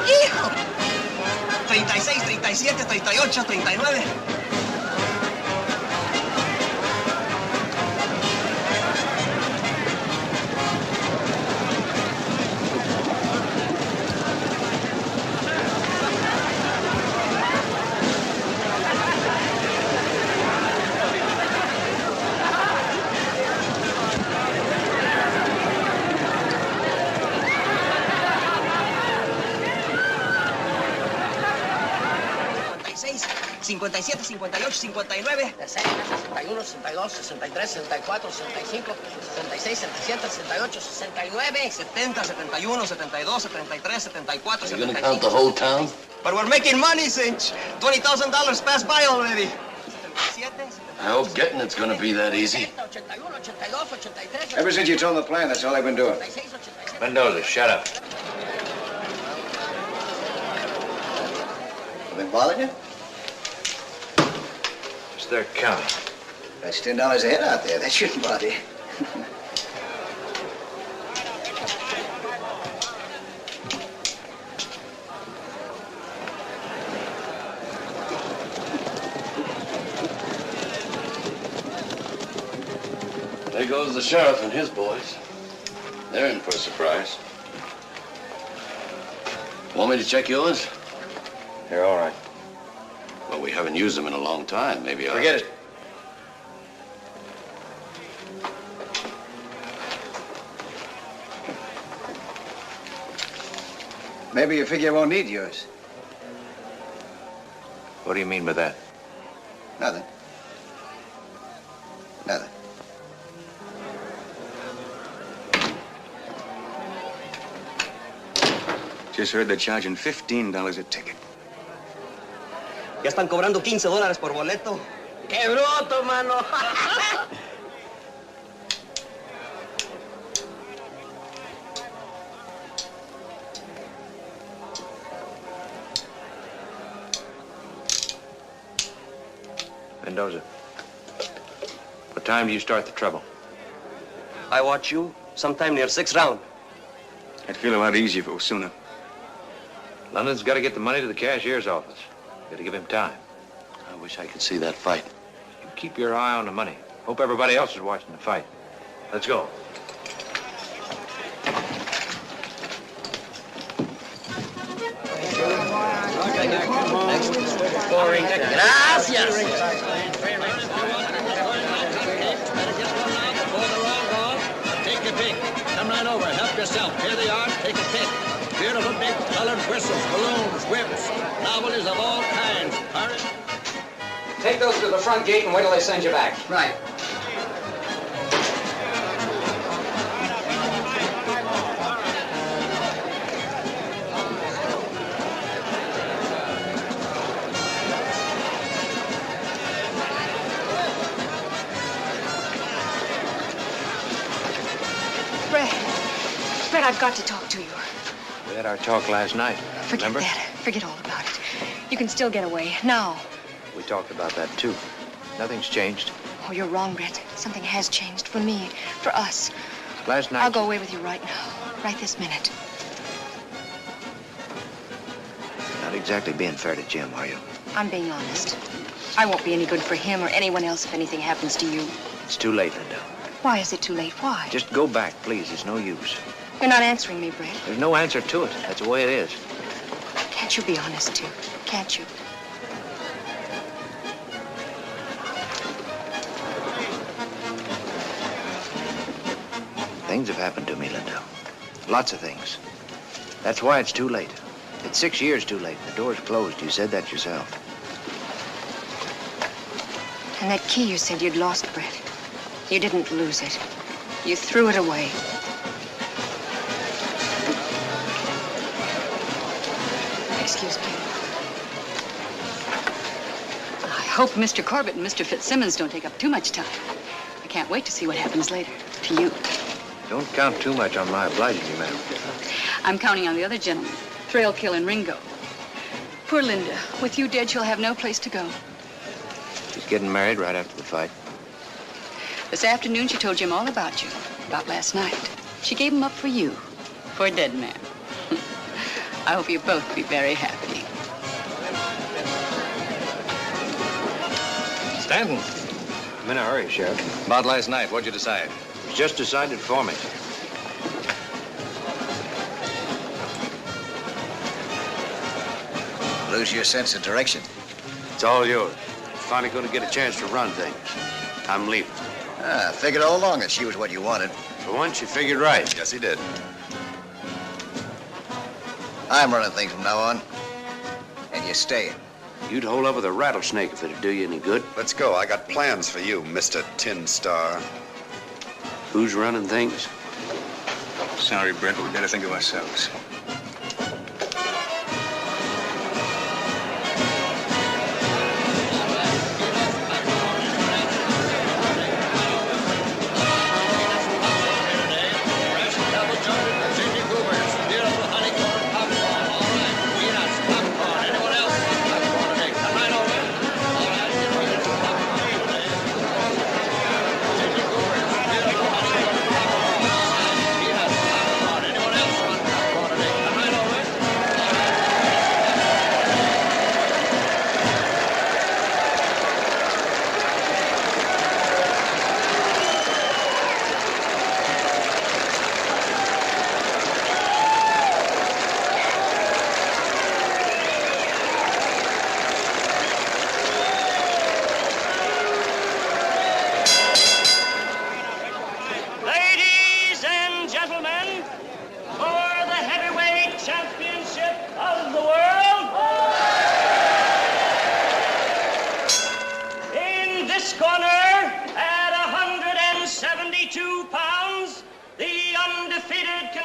¡Hijo! 36, 37, 38, 39. seis, 57, 58, 59. 61, 62, 63, 64, 65, 66, 67, 68, 69. 70, 71, 72, 73, 74, Are you gonna count the whole town? But we're making money, Cinch. $20,000 passed by already. I hope getting it's gonna be that easy. Ever since you told them the plan, that's all they've been doing. Mendoza, shut up. Been bothering you? It's their counting. That's $10 a head out there. That shouldn't bother you. There goes the sheriff and his boys. They're in for a surprise. Want me to check yours? They're all right. Well, we haven't used them in a long time. Maybe I'll... Forget it. Maybe you figure you won't need yours. What do you mean by that? Nothing. Nothing. Just heard they're charging $15 a ticket. Ya están cobrando $15 por boleto. ¡Qué bruto, mano! Mendoza, what time do you start the trouble? I watch you sometime near 6th round. I'd feel a lot easier if it was sooner. London's got to get the money to the cashier's office. Got to give him time. I wish I could see that fight. You keep your eye on the money. Hope everybody else is watching the fight. Let's go. Gracias. Take a pick. Come right over. Help yourself. Here they are. Take a pick. Beautiful big colored whistles, balloons, whips, novelties of all kinds. Hurry. Take those to the front gate and wait till they send you back. Right. Fred, I've got to talk to you. We had our talk last night. Forget Remember? that. Forget all about it. You can still get away. Now. We talked about that, too. Nothing's changed. Oh, you're wrong, Brett. Something has changed for me, for us. Last night... I'll go away with you right now. Right this minute. Not exactly being fair to Jim, are you? I'm being honest. I won't be any good for him or anyone else if anything happens to you. It's too late, Linda. Why is it too late? Why? Just go back, please. It's no use. You're not answering me, Brett. There's no answer to it. That's the way it is. Can't you be honest, too? Can't you? Things have happened to me, Linda. Lots of things. That's why it's too late. It's 6 years too late. The door's closed. You said that yourself. And that key you said you'd lost, Brett. You didn't lose it. You threw it away. Excuse me. I hope Mr. Corbett and Mr. Fitzsimmons don't take up too much time. I can't wait to see what happens later. To you. Don't count too much on my obliging you, madam. I'm counting on the other gentlemen, Thrailkill and Ringo. Poor Linda. With you dead, she'll have no place to go. She's getting married right after the fight. This afternoon, she told Jim all about you, about last night. She gave him up for you, for a dead man. I hope you both be very happy. Stanton. I'm in a hurry, Sheriff. About last night, what'd you decide? It was just decided for me. Lose your sense of direction? It's all yours. Finally going to get a chance to run things. I'm leaving. I figured all along that she was what you wanted. For once, you figured right. Yes, he did. I'm running things from now on. And you're staying. You'd hold up with a rattlesnake if it'd do you any good. Let's go. I got plans for you, Mr. Tin Star. Who's running things? Sorry, Brent, but we gotta think of ourselves.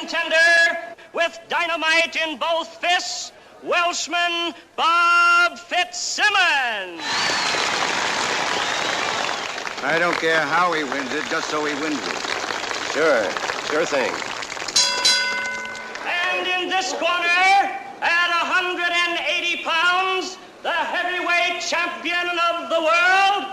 contender with dynamite in both fists, Welshman Bob Fitzsimmons. I don't care how he wins it, just so he wins it. Sure thing. And in this corner, at 180 pounds, the heavyweight champion of the world,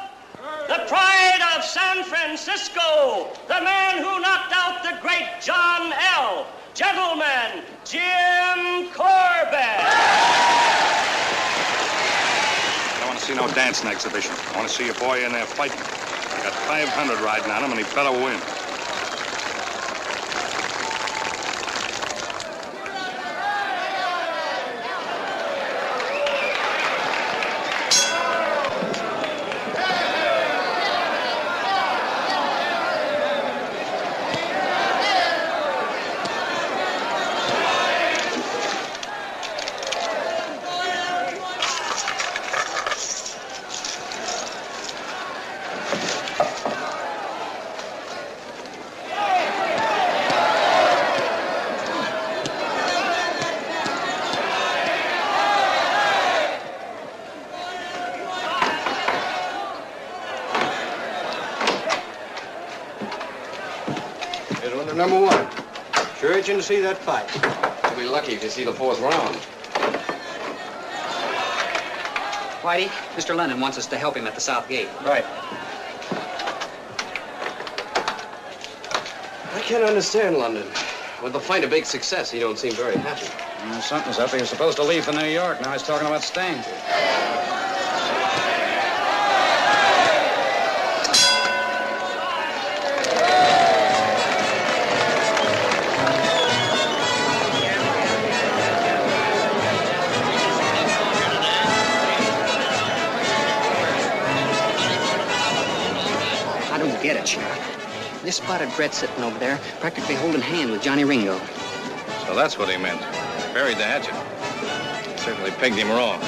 the pride of San Francisco, the man who knocked out the great John L. Gentlemen, Jim Corbett. I don't want to see no dancing exhibition. I want to see your boy in there fighting. He got 500 riding on him, and he better win. Number one. Sure itching to see that fight. You'll be lucky if you see the fourth round. Whitey, Mr. Lennon wants us to help him at the south gate. Right. I can't understand London. With the fight a big success, he don't seem very happy. Something's up. He was supposed to leave for New York. Now he's talking about staying. Get it, Sheriff. Just spotted Brett sitting over there, practically holding hand with Johnny Ringo. So that's what he meant. Buried the hatchet. Certainly pegged him wrong.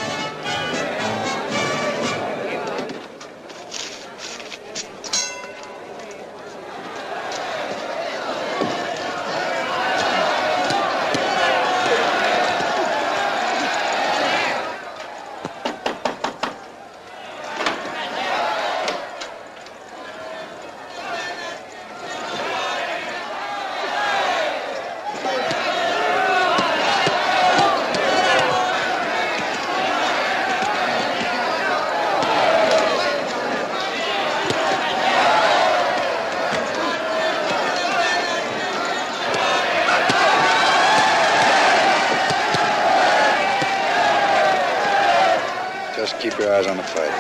Just keep your eyes on the fight.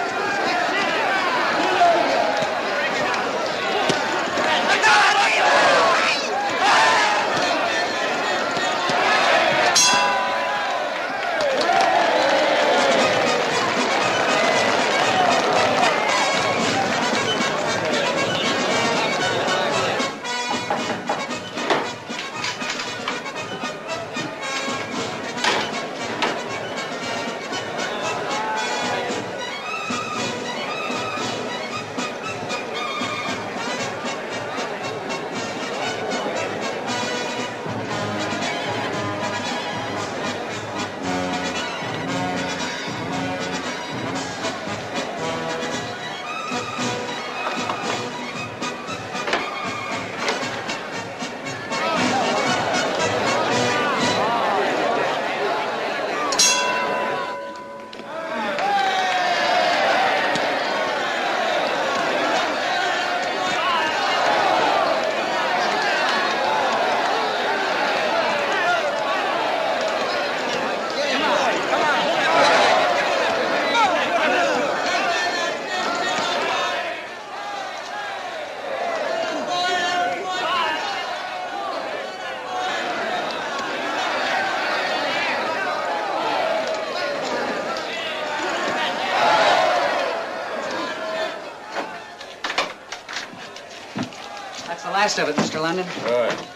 That's the last of it, Mr. London. All right.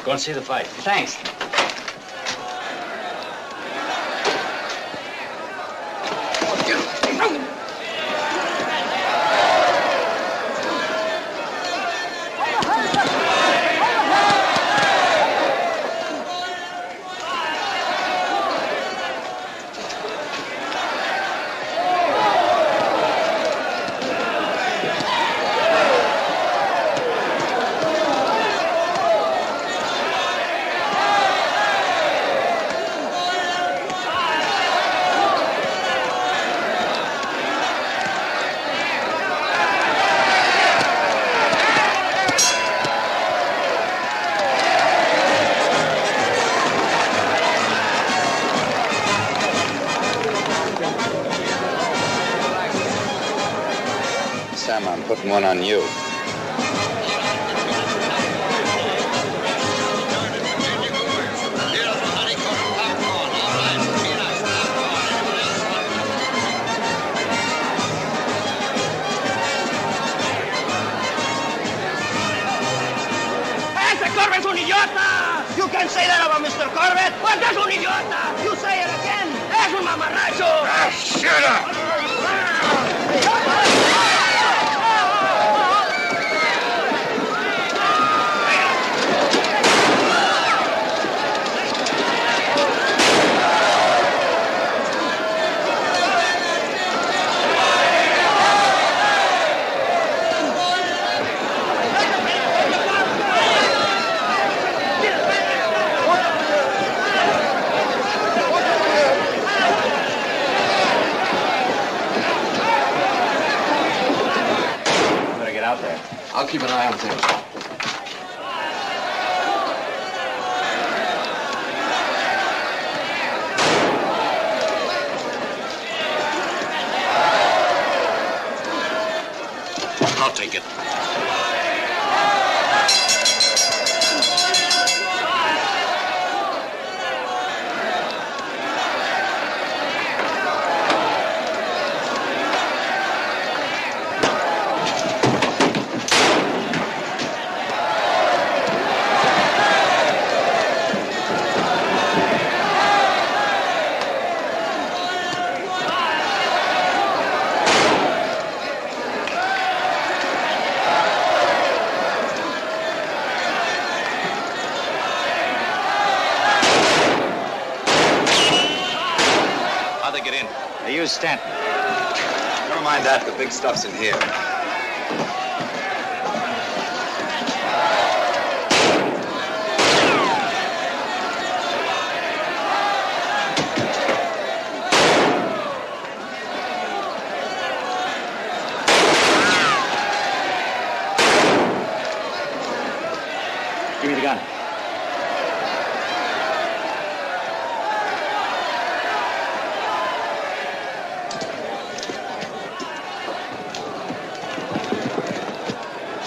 Go and see the fight. Thanks. time I'm putting one on you. Corbett's un idiota! You can say that about Mr. Corbett? Well, that's un idiota! You say it again! Es un mamarracho! Ah, shut up! I'll keep an eye on things. I'll take it. They use Stanton. Never mind that. The big stuff's in here. Give me the gun.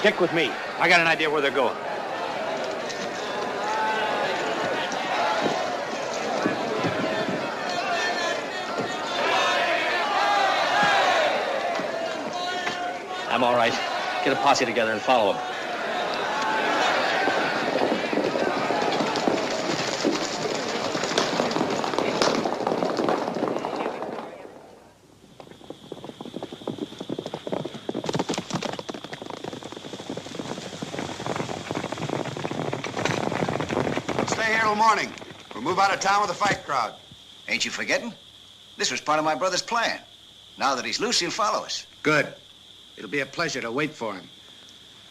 Stick with me. I got an idea where they're going. I'm all right. Get a posse together and follow them. Morning. We'll move out of town with a fight crowd. Ain't you forgetting? This was part of my brother's plan. Now that he's loose, he'll follow us. Good. It'll be a pleasure to wait for him.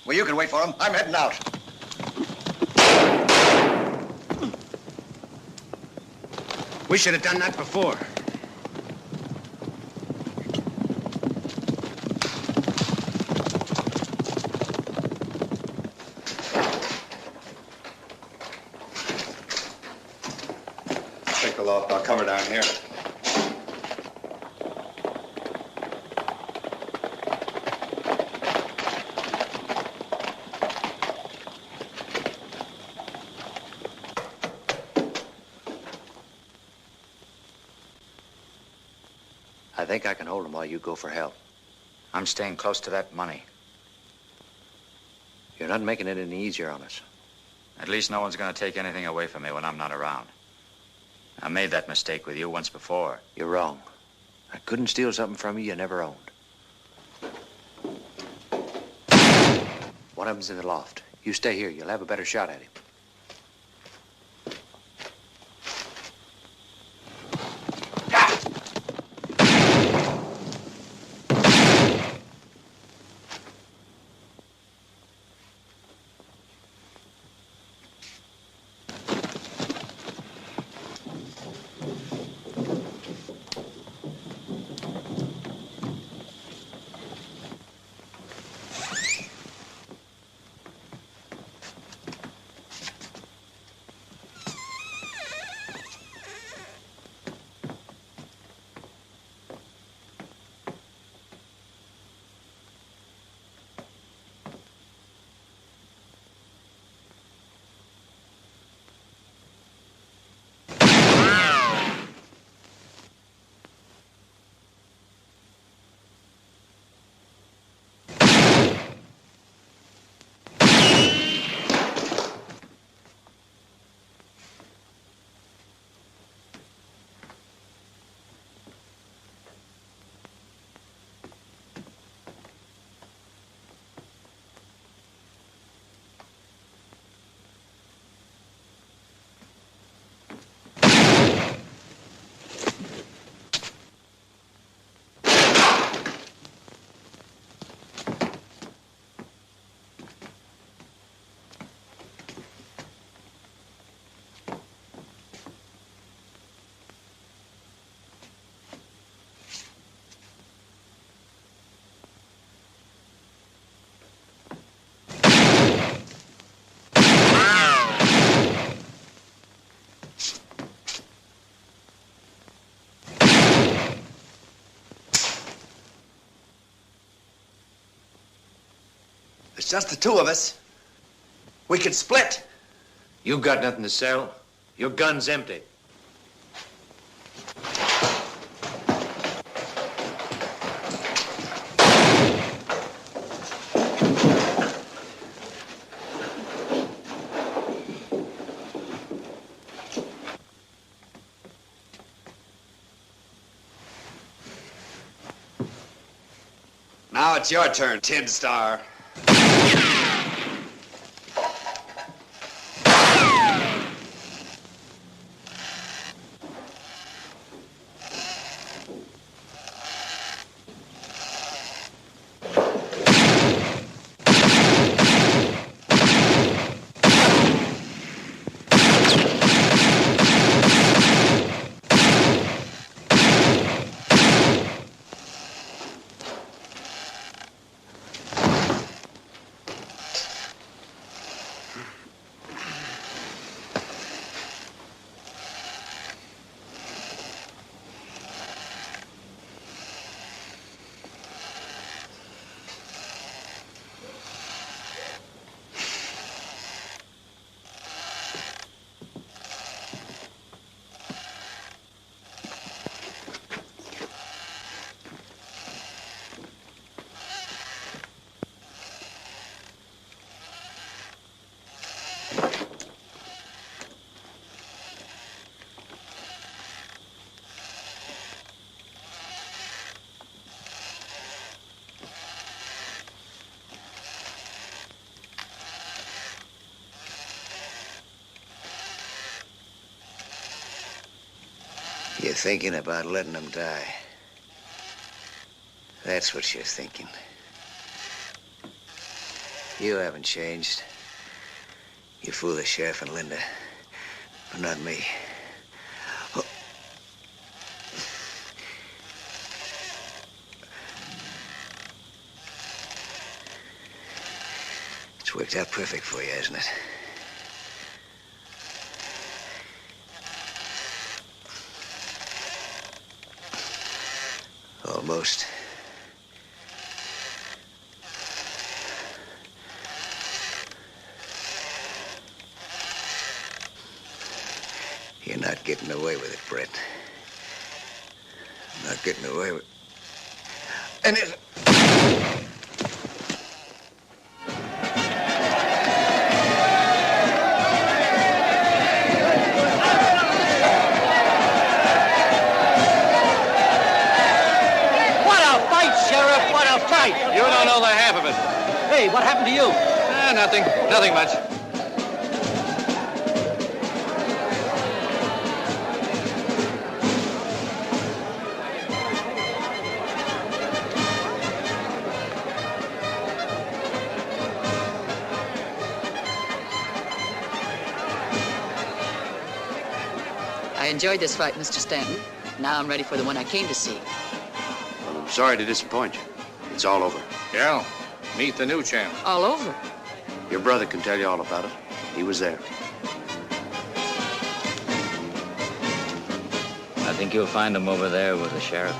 Well, you can wait for him. I'm heading out. We should have done that before. I'll cover down here. I think I can hold him while you go for help. I'm staying close to that money. You're not making it any easier on us. At least no one's going to take anything away from me when I'm not around. I made that mistake with you once before. You're wrong. I couldn't steal something from you never owned. One of them's in the loft. You stay here. You'll have a better shot at him. it's just the two of us, we could split. You got nothing to sell. Your gun's empty. Now it's your turn, Tin Star. You're thinking about letting them die. That's what you're thinking. You haven't changed. You fool the sheriff and Linda, but not me. Oh. It's worked out perfect for you, hasn't it? Almost. You're not getting away with it, Brett. Not getting away with... And it... You don't know the half of it. Hey, what happened to you? Nothing. Nothing much. I enjoyed this fight, Mr. Stanton. Now I'm ready for the one I came to see. Well, I'm sorry to disappoint you. It's all over. Yeah, meet the new champ. All over? Your brother can tell you all about it. He was there. I think you'll find him over there with the sheriff.